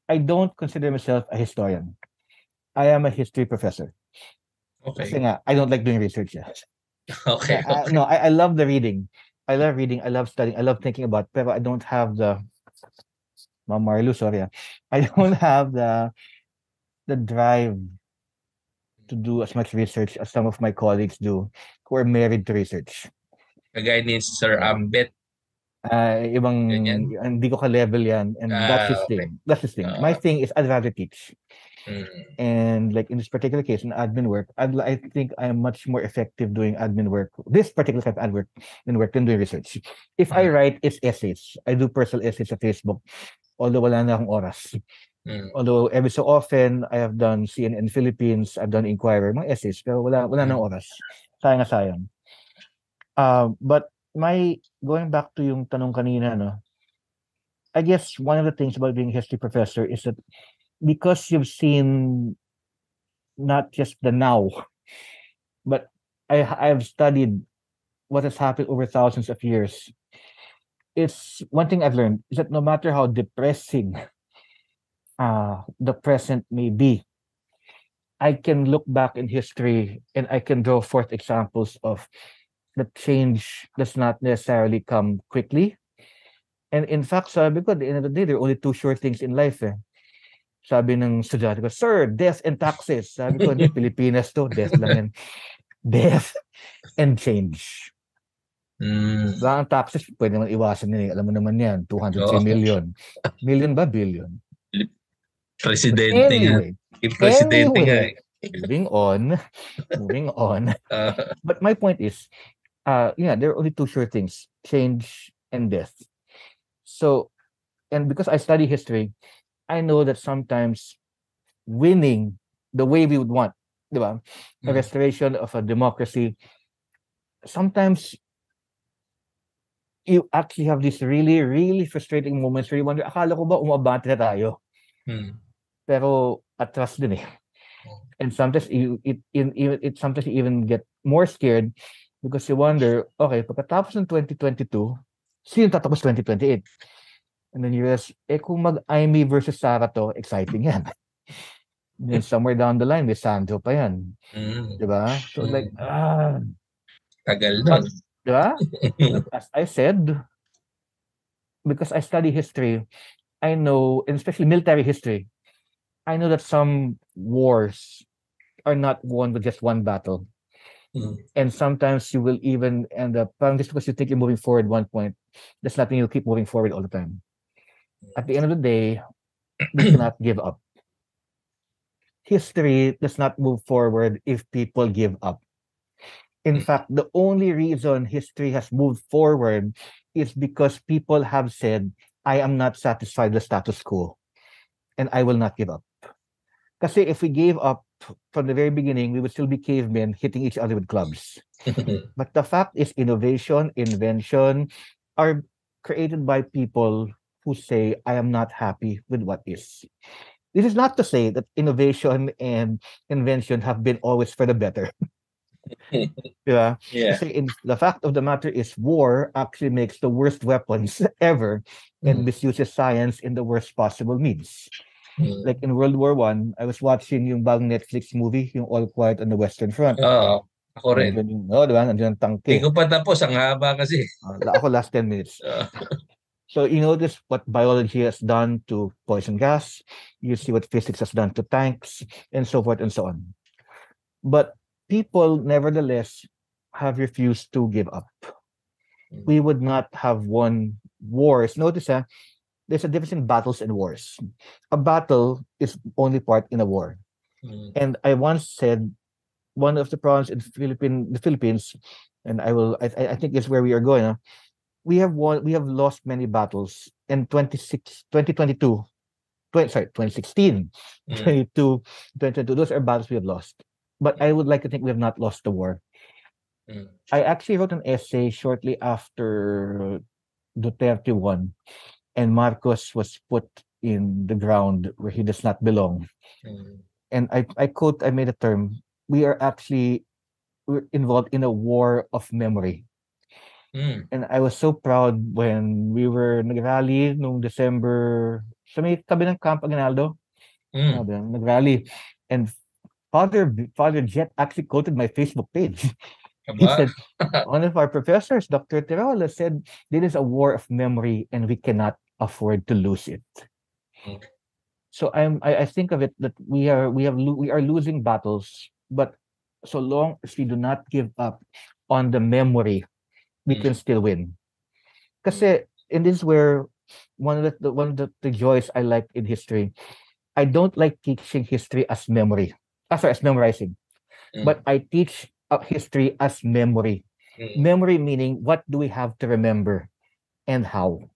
I don't consider myself a historian. I am a history professor. Kasi nga, I don't like doing research. No, I love the reading. I love reading, I love studying, I love thinking about, pero I don't have the Marlo, sorry. I don't have the drive to do as much research as some of my colleagues do who are married to research. Kagaya ni Sir Ambet. Hindi ko ka-level yan. And that's his thing. That's his thing. My thing is I'd rather teach. And like in this particular case, in admin work, I think I'm much more effective doing admin work, this particular kind of admin work than doing research. If I write, it's essays. I do personal essays sa Facebook, although wala na akong oras. Although every so often, I have done CNN Philippines, I've done Inquirer, mga essays, pero wala na oras. Sayang. But going back to yung tanong kanina, no, I guess one of the things about being a history professor is that because you've seen not just the now, but I've studied what has happened over thousands of years. It's one thing I've learned is that no matter how depressing the present may be. I can look back in history and I can draw forth examples of the change does not necessarily come quickly. And in fact, sabi ko, at the end of the day, there are only two sure things in life. Sabi ng estudyante ko, Sir, death and taxes. Sabi ko, hindi, Pilipinas to, death lang yan. Death and change. Diba, ang taxes, pwede naman iwasan nila. Alam mo naman yan, 203 million. Million ba? Billion. Presidente anyway, moving on. But my point is, there are only two sure things, change and death. So, and because I study history, I know that sometimes winning the way we would want, diba? A restoration of a democracy, sometimes you actually have these really, really frustrating moments where you wonder, akala ko ba umabante na tayo? Pero atras din eh. And sometimes sometimes you even get more scared because you wonder, okay, pagkatapos ng 2022, sino tatapos 2028? And then you realize, kung mag-Aimee versus Sara to, exciting yan. And then somewhere down the line, may Sandro pa yan. Diba? So like, tagal nun. Diba? As I said, because I study history, I know, and especially military history, I know that some wars are not won with just one battle. And sometimes you will even end up, just because you think you're moving forward one point, that's not mean you'll keep moving forward all the time. At the end of the day, we cannot give up. History does not move forward if people give up. In fact, the only reason history has moved forward is because people have said, I am not satisfied with the status quo, and I will not give up. Kasi if we gave up from the very beginning, we would still be cavemen hitting each other with clubs. But the fact is, innovation, invention are created by people who say, I am not happy with what is. This is not to say that innovation and invention have been always for the better. Yeah. The fact of the matter is, war actually makes the worst weapons ever and misuses science in the worst possible means. Like in World War I, I was watching yung bagong Netflix movie, yung All Quiet on the Western Front. Ako rin. Diba? Nandiyan ang tangke. Hindi ko pa tapos, ang haba kasi. Ako last 10 minutes. So you notice what biology has done to poison gas. You see what physics has done to tanks, and so forth and so on. But people, nevertheless, have refused to give up. We would not have won wars. Notice, there's a difference in battles and wars. A battle is only part in a war. And I once said, one of the problems in the Philippines, and I think is where we are going. We have lost many battles. In 2016, 22, 2022, those are battles we have lost. But I would like to think we have not lost the war. I actually wrote an essay shortly after Duterte won, and Marcos was put in the ground where he does not belong. And I made a term, we're involved in a war of memory. And I was so proud when we were nag-rally noong December sa may tabi ng Camp Aguinaldo. Nag-rally. And Father Jet actually quoted my Facebook page. He said, one of our professors, Dr. Tirol, said, this is a war of memory and we cannot afford to lose it. So I think of it that we are losing battles, but so long as we do not give up on the memory, we can still win. Kasi, and this is where one of the joys I like in history. I don't like teaching history as memory. As memorizing. But I teach history as memory. Memory meaning, what do we have to remember and how?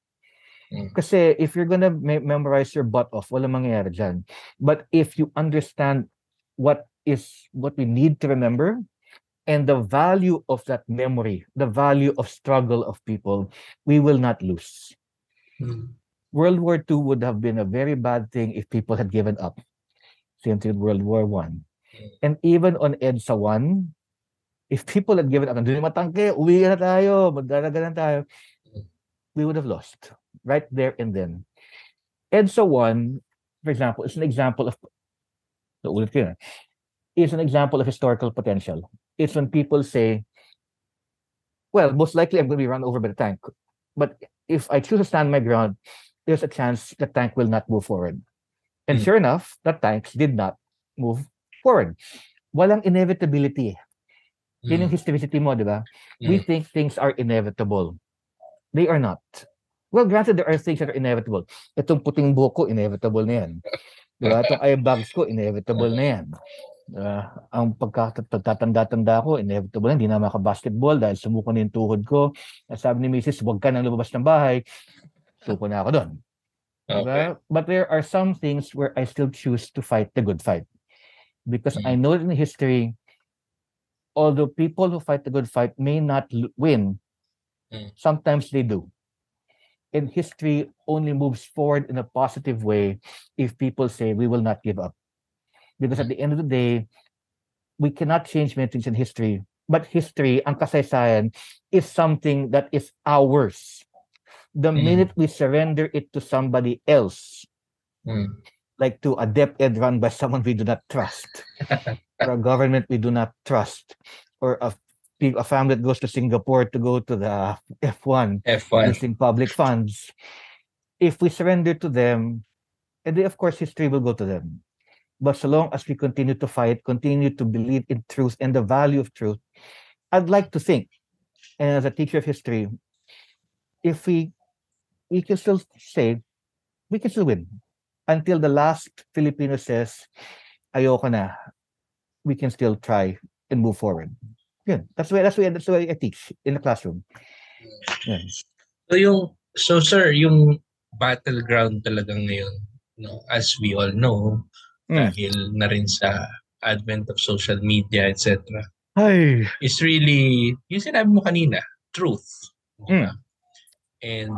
Kasi if you're gonna memorize your butt off, wala mangyayari dyan. But if you understand what we need to remember, and the value of that memory, the value of struggle of people, we will not lose. World War II would have been a very bad thing if people had given up. Same thing with World War I. And even on EDSA 1, if people had given up, nandun yung matangke, uwi na tayo, magdaraga na tayo, we would have lost right there and then. EDSA 1 for example, it's an example of it's an example of historical potential. It's when people say, well, most likely I'm going to be run over by the tank. But if I choose to stand my ground, there's a chance the tank will not move forward. And sure enough, the tanks did not move forward. Walang inevitability. Yun yung historicity mo, di ba? We think things are inevitable. They are not. Well, granted, there are things that are inevitable. Itong puting buko, inevitable na yan. Di ba? Itong eye bags ko, inevitable na yan. Ang pagtatanda-tanda ko, inevitable na, hindi na maka-basketball dahil sumuko na yung tuhod ko. Sabi ni Mrs., huwag ka nang lumabas ng bahay. Suko na ako doon. Okay. But there are some things where I still choose to fight the good fight. Because I know in history, although people who fight the good fight may not win, sometimes they do. And history only moves forward in a positive way if people say we will not give up. Because at the end of the day, we cannot change many things in history. But history, ang kasaysayan, is something that is ours. The minute we surrender it to somebody else, like to a DepEd run by someone we do not trust, or a government we do not trust, or a family that goes to Singapore to go to the F1. Using public funds, if we surrender to them, and then of course history will go to them. But so long as we continue to fight, continue to believe in truth and the value of truth, I'd like to think, and as a teacher of history, if we can still say, we can still win. Until the last Filipino says, ayoko na, we can still try and move forward. Yun. That's why I teach in the classroom. Yun. So sir, yung battleground talaga ngayon, no, as we all know, dahil na rin sa advent of social media, etc. Is really, yung sinabi mo kanina, truth. Diba? And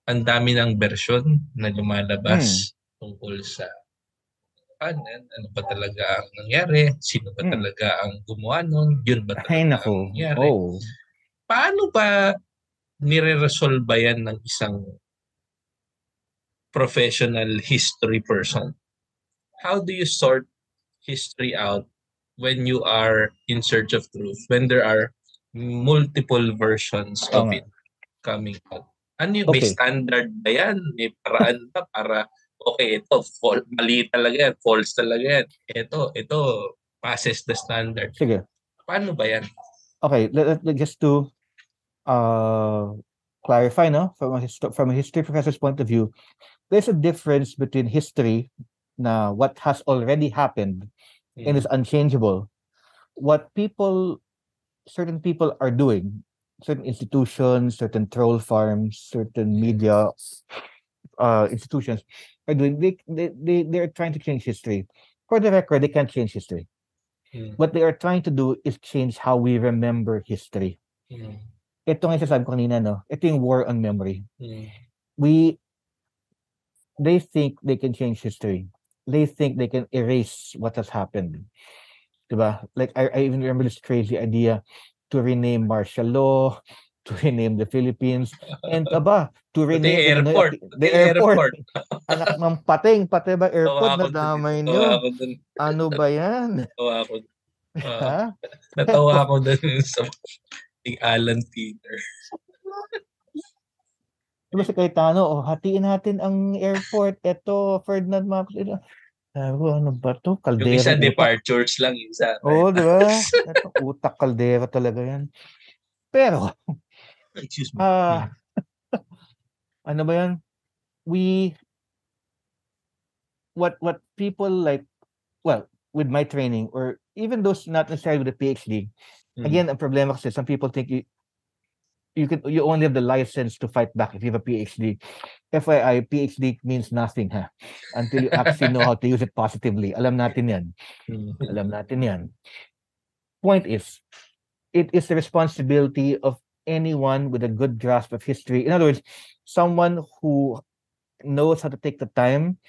ang dami ng version na lumalabas tungkol sa ano ba talaga ang nangyari, sino ba talaga ang gumawa nun, yun ba talaga ang nangyari. Paano ba nire-resolve yan ng isang professional history person? How do you sort history out when you are in search of truth, when there are multiple versions of it coming out? Ano yung may standard ba yan? May paraan ba para, okay, ito, mali talaga yan, false talaga yan. Ito, passes the standard. Sige. Paano ba yan? Okay, just to clarify, no? From a history professor's point of view, there's a difference between history, na what has already happened and is unchangeable. What certain people are doing, certain institutions, certain troll farms, certain media institutions are doing, they're trying to change history. For the record, they can't change history. What they are trying to do is change how we remember history. Ito nga sasabi ko kanina, no? Ito yung war on memory. They think they can change history. They think they can erase what has happened. Diba? Like, I even remember this crazy idea to rename martial law, to rename the Philippines, and to rename the airport. Anak ng pating, pati ba airport na damay nyo? Ano ba yan? Natawa ako dun sa Alan Peter. Diba si Cayetano, hatiin natin ang airport. Ito, Ferdinand Marcos. Ano ba to? Kaldero. Yung isa, departures lang. Yung isa. Diba? Ito, utak kaldero talaga yan. Pero, excuse me. ano ba yan? What people like, well, with my training, or even those not necessarily with a PhD, again, ang problema kasi, some people think you only have the license to fight back if you have a PhD. FYI, PhD means nothing, until you actually know how to use it positively. Alam natin yan. Point is, it is the responsibility of anyone with a good grasp of history. In other words, someone who knows how to take the time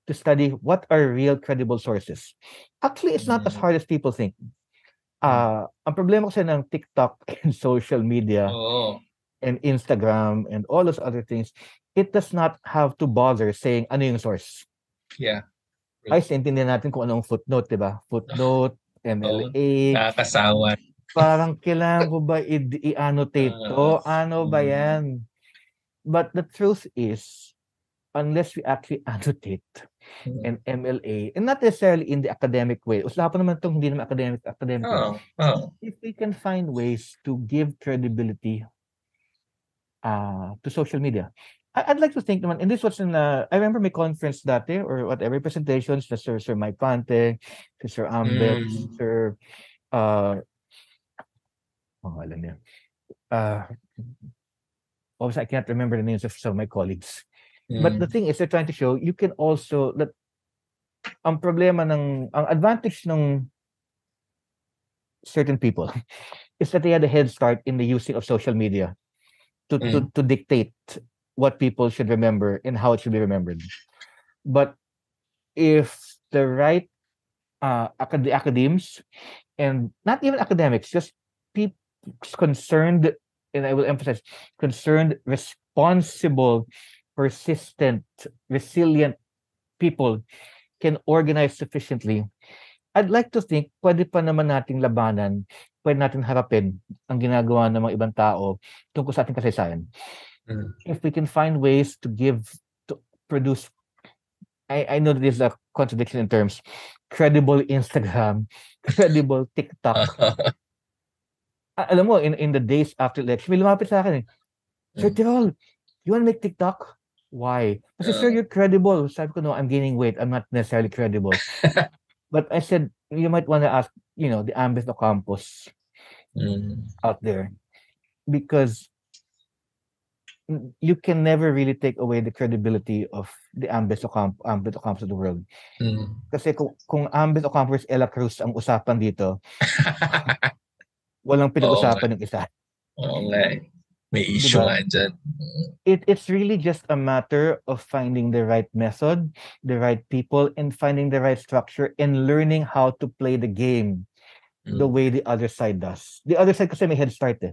to study what are real credible sources. Actually, it's not as hard as people think. Ang problema kasi ng TikTok and social media and Instagram and all those other things, it does not have to bother saying ano yung source. Yeah. Ay, intindihan natin kung anong footnote, di ba? Footnote, MLA. Nakakasawa. Parang kailangan ko ba i-annotate to? Ano ba yan? But the truth is, unless we actually annotate an MLA, and not necessarily in the academic way, usapan naman itong hindi naman academic way. If we can find ways to give credibility to social media. I'd like to think naman, and this was in, I remember my conference dati, or whatever, presentations, Sir Mike Pante, Sir Ambet, Sir, alam niya. Also, I can't remember the names of some of my colleagues. But the thing is, they're trying to show, you can also, that ang advantage ng certain people is that they had a head start in the using of social media to dictate what people should remember and how it should be remembered. But if the right academics, and not even academics, just people concerned, and I will emphasize, concerned, responsible, persistent, resilient people can organize sufficiently, I'd like to think pwede pa naman nating labanan, pwede natin harapin ang ginagawa ng mga ibang tao tungkol sa ating kasaysayan. If we can find ways to produce, I know this is a contradiction in terms, credible Instagram, credible TikTok. Alam mo, in the days after election, may lumapit sa akin Sir Tirol, you want to make TikTok? Why? Kasi sir, you're credible. Sabi ko, no, I'm gaining weight. I'm not necessarily credible. But I said, you might want to ask, the Ambis Ocampos out there. Because you can never really take away the credibility of the Ambis Ocampos of the world. Kasi kung Ambis Ocampos Ella Cruz ang usapan dito, walang pinag-usapan ng isa. Oo nga. May issue nga dyan. It's really just a matter of finding the right method, the right people, and finding the right structure, and learning how to play the game the way the other side does. The other side kasi may head start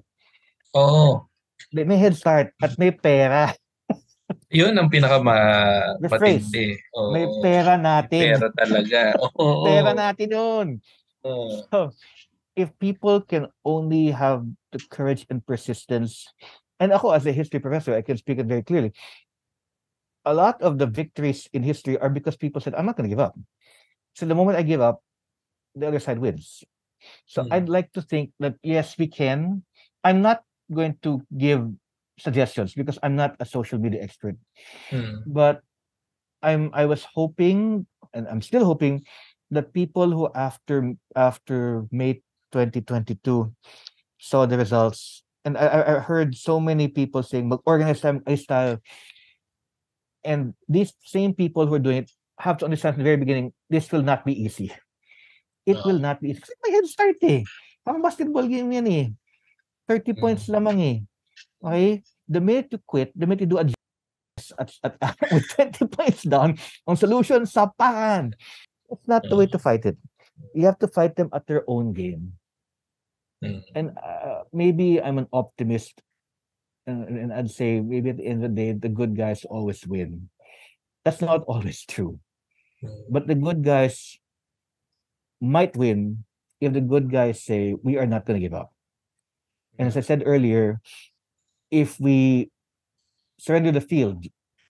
May head start at may pera. Yun ang matindi. May pera natin. May pera talaga. Pera natin yun. So, if people can only have the courage and persistence, and ako as a history professor, I can speak it very clearly. A lot of the victories in history are because people said, I'm not going to give up. So the moment I give up, the other side wins. So I'd like to think that, yes, we can. I'm not going to give suggestions because I'm not a social media expert. But I was hoping, and I'm still hoping, that people who after May 2022 saw the results, and I heard so many people saying, mag-organize style, and these same people who are doing it have to understand from the very beginning, this will not be easy. It will not be easy. Kasi may head start Parang basketball game yan 30 points lamang Okay? The minute you quit, the minute you do a at with 20 points down, ang solution, sapakan. It's not the way to fight it. You have to fight them at their own game. And maybe I'm an optimist, and I'd say maybe at the end of the day, the good guys always win. That's not always true. But the good guys might win if the good guys say, we are not going to give up. And as I said earlier, if we surrender the field,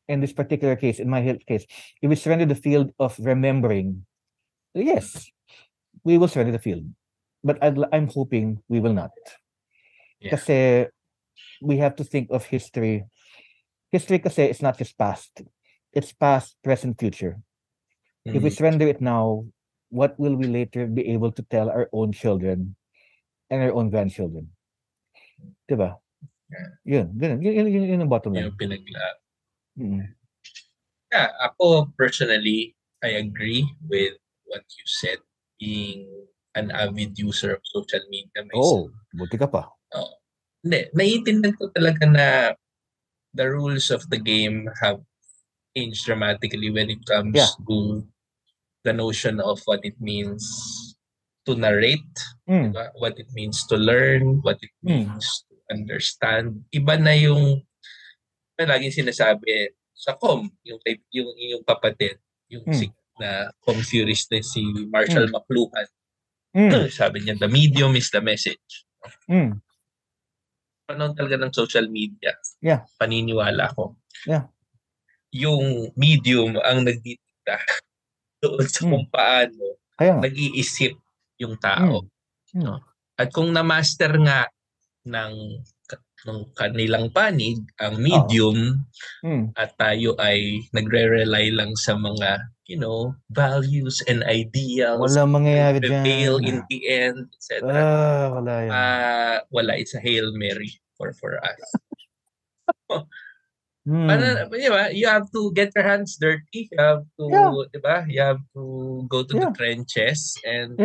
in this particular case, in my case, if we surrender the field of remembering, yes, we will surrender the field. But I'm hoping we will not. Kasi we have to think of history. History kasi is not just past. It's past, present, future. If we surrender it now, what will we later be able to tell our own children and our own grandchildren? Diba? Yun ang bottom line. Yung pinaglaan. Yeah, ako personally, I agree with what you said, being an avid user of social media myself. Buti ka pa. Hindi, naiintindihan ko talaga na the rules of the game have changed dramatically when it comes to the notion of what it means to narrate, diba? What it means to learn, what it means to understand. Iba na yung laging sinasabi sa yung kapatid, yung sikat na conspiracist na si Marshall McLuhan. Sabi niya, the medium is the message. Panahon talaga ng social media. Yeah. Paniniwala ko. Yeah. Yung medium ang nagdidikta doon sa kung paano nag-iisip yung tao. No? At kung na-master nga ng kanilang panig, ang medium, at tayo ay nagre-rely lang sa mga, values and ideals, wala mangyayari prevail dyan. in the end, etc. Wala yan. Wala, it's a Hail Mary for us. You have to get your hands dirty. You have to, you have to go to the trenches and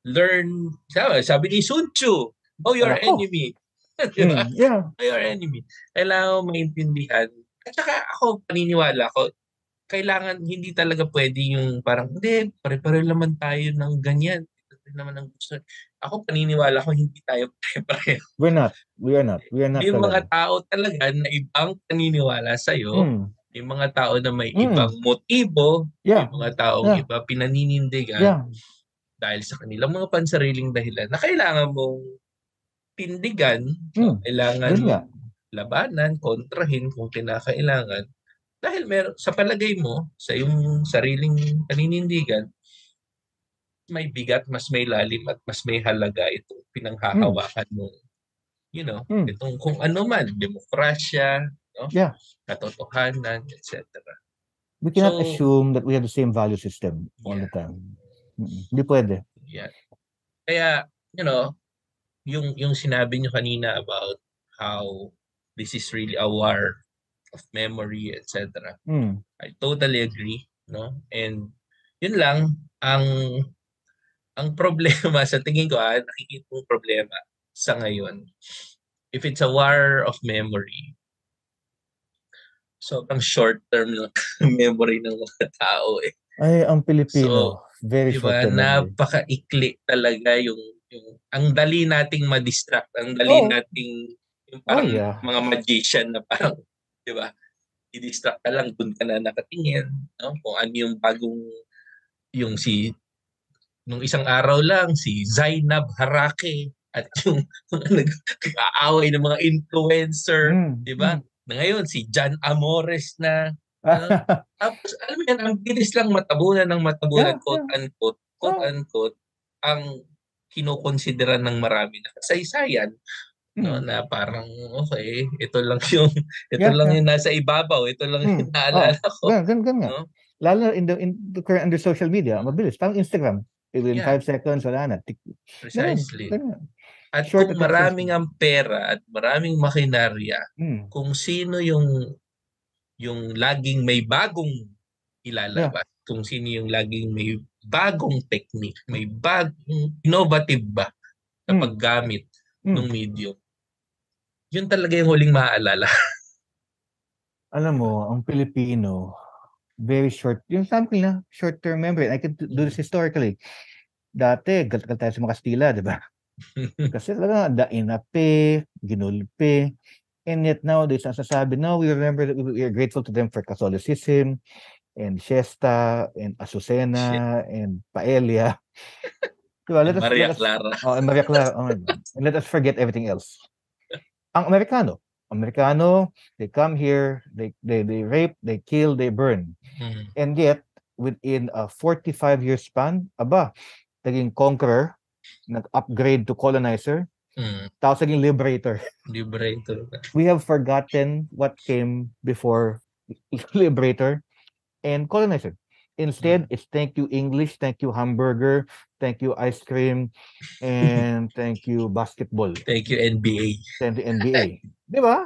learn. Sabi ni Sun Tzu, know your enemy. Diba? Know your enemy. Kailangan maintindihan. At saka ako, paniniwala ko, kailangan, hindi talaga pwede yung parang, hindi, pare-pare naman tayo ng ganyan. Ito naman ang gusto. Ako, paniniwala ko, hindi tayo pare-pare. We are not May mga talaga. tao talaga na ibang paniniwala sa'yo. May mga tao na may ibang motibo. May mga taong iba pinaninindigan dahil sa kanilang mga pansariling dahilan na kailangan mong tindigan. Kailangan labanan, kontrahin kung kinakailangan. Dahil sa palagay mo, sa iyong sariling paninindigan, may bigat, mas may lalim at mas may halaga itong pinanghahawakan mo. Itong kung ano man, demokrasya, katotohanan, etc. We cannot assume that we have the same value system all the time. Hindi pwede. Yeah. Kaya, yung sinabi nyo kanina about how this is really a war of memory, etc. I totally agree, no? And yun lang ang problema sa tingin ko, nakikita kong problema sa ngayon. If it's a war of memory, so ang short term ng memory ng mga tao eh. Ay, ang Pilipino, very short term memory. Napaka-ikli talaga yung ang dali nating ma-distract, ang dali nating yung parang mga magician na parang, di ba? I-distract ka lang, dun ka na nakatingin, no? Kung ano yung bagong nung isang araw lang si Zainab Harake at yung nag-aaway ng mga influencer, di ba? Ngayon si John Amores na tapos alam mo yan, ang bilis lang matabunan ng matabunan, quote unquote, ang kinokonsidera ng marami na kasaysayan, no, na parang okay, ito lang yung nasa ibabaw, ito lang yung naalala ko. Ganun nga. No? Lalo in the current under social media, mabilis, parang Instagram, within 5 seconds wala na. Precisely. Ganun. At kung maraming ang pera at maraming makinarya, kung sino yung laging may bagong ilalabas, kung sino yung laging may bagong technique, may bagong innovative ba sa paggamit ng medium, yun talaga yung huling maaalala. Alam mo, ang Pilipino, very short, yung sabi na, short-term memory. I can do this historically. Dati, gatal tayo sa mga Kastila, di ba? Kasi talaga, dainape, ginulpe, and yet nowadays, nasasabi, no, we remember that we are grateful to them for Catholicism, and siesta, and Azucena, and paella. Diba? Maria Clara. And Maria Clara. And let us forget everything else. Ang Amerikano, they come here, they rape, they kill, they burn. And yet, within a 45-year span, naging conqueror, nag-upgrade to colonizer, tapos naging liberator. We have forgotten what came before liberator and colonizer. Instead, it's thank you English, thank you hamburger, thank you ice cream, and thank you basketball. Thank you NBA. Thank you NBA. Di ba?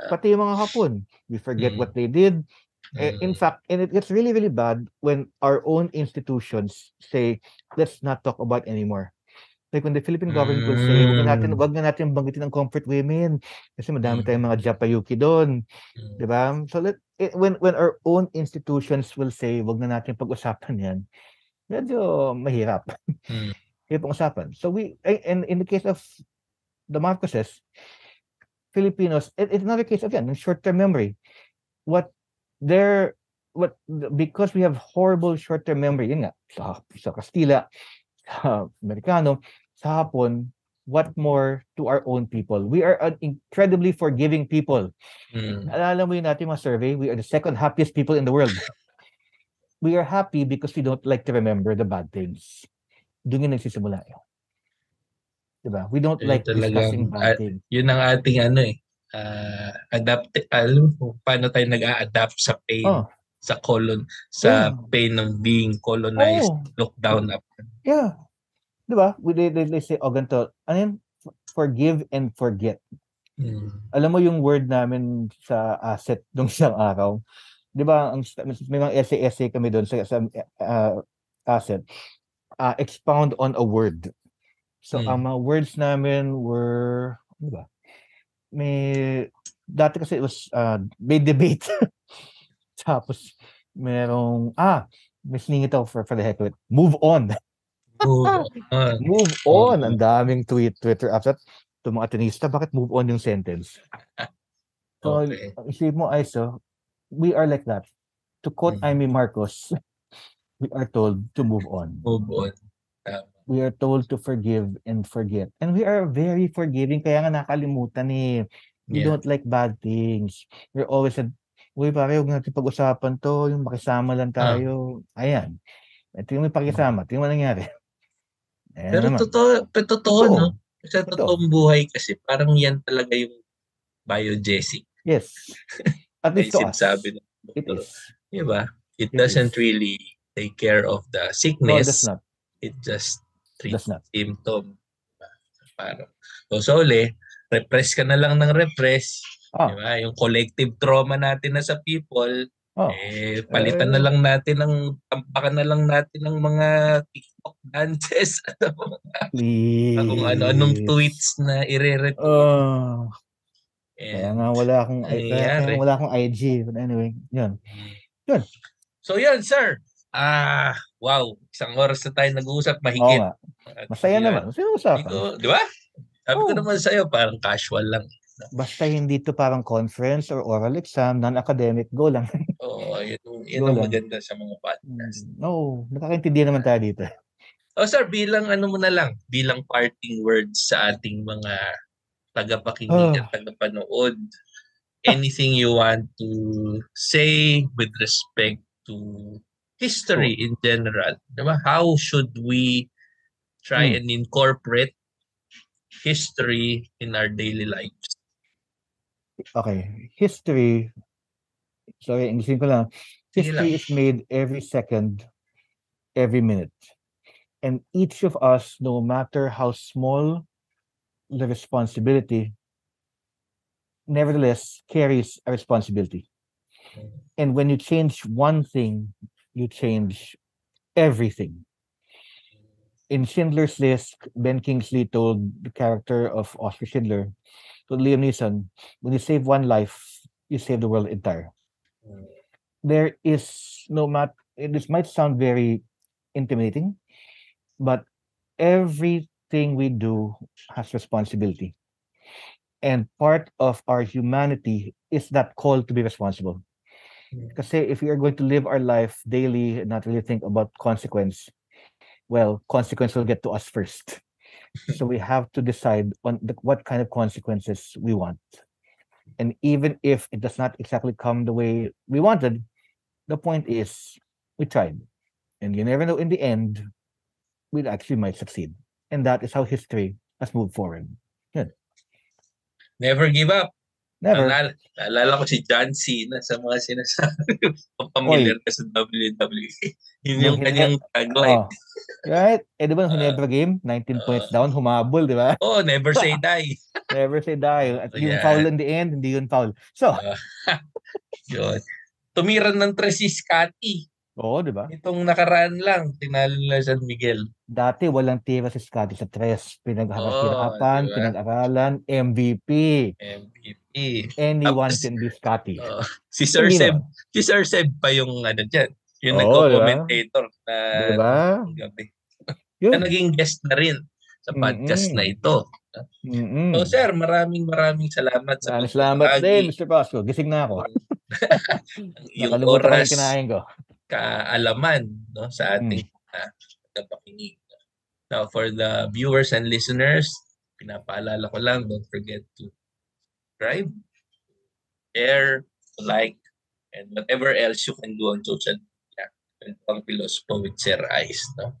Pati yung mga Hapon, we forget what they did. In fact, and it gets really, really bad when our own institutions say, let's not talk about anymore. Like when the Philippine government will say, wag na natin banggitin ang comfort women kasi madami tayong mga japayuki doon. Diba? So when our own institutions will say, wag na natin pag-usapan yan, medyo mahirap. Hirap pag-usapan. So and in the case of the Marcoses, Filipinos, it's another case of short-term memory. What because we have horrible short-term memory, yun nga, sa Kastila, sa Amerikano, sa Hapon, what more to our own people? We are an incredibly forgiving people. Alala mo yun natin mga survey, we are the second happiest people in the world. We are happy because we don't like to remember the bad things. Doon yung nagsisimula yun. Diba? We don't like discussing bad things. Yun ang ating alam mo paano tayo nag-a-adapt sa pain, sa pain ng being colonized, looked down upon. Yeah. Diba? They say, ganito, ano yun? Forgive and forget. Alam mo yung word namin sa asset nung isang araw, diba, may mga essay kami doon sa asset, expound on a word. So, ang mga words namin were, diba, dati kasi it was, may debate. Tapos, merong, may siningit ako for the heck of it. Move on. Move on. Ang daming Twitter after that. Itong mga tenista, bakit move on yung sentence? So, isip mo, Aiso, we are like that. To quote Amy Marcos, we are told to move on. Move on. We are told to forgive and forget. And we are very forgiving, kaya nga nakalimutan eh. We don't like bad things. We're always said, uy, pare, huwag natin pag-usapan to, yung makisama lang tayo. Ayan. Ito yung may pakisama. Ito yung nangyari. Pero totoo, no? Sa totoong buhay kasi, parang yan talaga yung biogesic. Yes. At least to us. Sabi ng doktor. Diba? It doesn't really take care of the sickness. No, it does not. It just treats symptom. Parang, so repress ka na lang ng repress. Diba? Yung collective trauma natin na sa people, palitan na lang natin tampakan na lang natin ng mga TikTok dances at kung anong tweets na ire-retweet. Kaya nga wala akong IG. But anyway, yun. So yun, sir. Wow, isang oras na tayo nag-uusap mahigit. Masaya naman. Masaya usapan. Di ba? Sabi ko naman sa'yo, parang casual lang. Basta hindi to parang conference or oral exam, non-academic, go lang. Yun ang maganda sa mga podcast. No, nakakaintindihan naman tayo dito. Sir, bilang bilang parting words sa ating mga tagapakinig at tagapanood, anything you want to say with respect to history in general? Diba? How should we try and incorporate history in our daily lives? Okay. History, sorry, Englishin ko lang. History is made every second, every minute. And each of us, no matter how small the responsibility, nevertheless carries a responsibility. And when you change one thing, you change everything. In Schindler's List, Ben Kingsley told the character of Oscar Schindler, to Liam Neeson, when you save one life, you save the world entire. There is this might sound very intimidating, but everything we do has responsibility. And part of our humanity is that call to be responsible. Kasi if we are going to live our life daily and not really think about consequence, well, consequence will get to us first. So we have to decide on what kind of consequences we want. And even if it does not exactly come the way we wanted, the point is we tried. And you never know, in the end, we actually might succeed. And that is how history has moved forward. Good. Never give up. Never. Naalala ko si John Cena sa mga sinasabi. Pamilyar ka sa WWE. Yun yung kanyang tagline. Right? Di ba yung Hinebra game? 19 points down, humabol, di ba? Never say die. Never say die. At yung foul in the end, hindi yun foul. So, yun. Tumiran ng 3 si Scotty. Oo, di ba? Itong nakaraan lang, tinalo na San Miguel. Dati walang tira si Scotty sa 3. Pinaghirapan, pinag-aralan, MVP. Anyone can be Scotty. Si Sir Seb pa yung dyan. Yung nagko-commentator na diba? Gabi. Na naging guest na rin sa podcast na ito. So sir, maraming salamat sa salamat din, Mr. Pasco. Gising na ako. ang iyong Nakalimutan ko oras, yung kinain ko. kaalaman, no, sa ating tagapakinig. Now, for the viewers and listeners, pinapaalala ko lang, don't forget to subscribe, share, like, and whatever else you can do on social media. Tanungang Pilosopo with Sir Ice, no?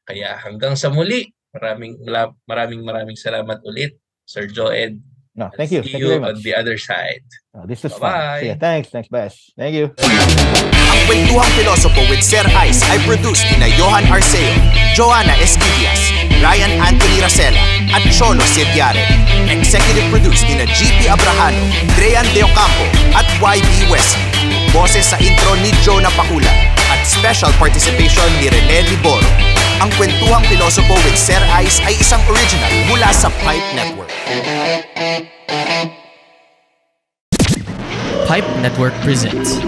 Kaya hanggang sa muli, maraming salamat ulit, Sir Joed. No, thank you. See Thank you very you much. on the other side. This is Bye-bye. fun. See ya. Thanks, Bash. Thank you. Ang Kwentuhang Pilosopo with Sir Ice ay produced ni Johan Arceo, Joanna Esquivias, Ryan Anthony Racela, at Cholo Sediare. Executive produced ni GP Abrahano, Drean De Ocampo, at YB Wesley. Boses sa intro ni Jonah Pakulan, at special participation ni Rene Liboro. Ang Kwentuhang Pilosopo with Sir Ice ay isang original mula sa Pipe Network. Pipe Network presents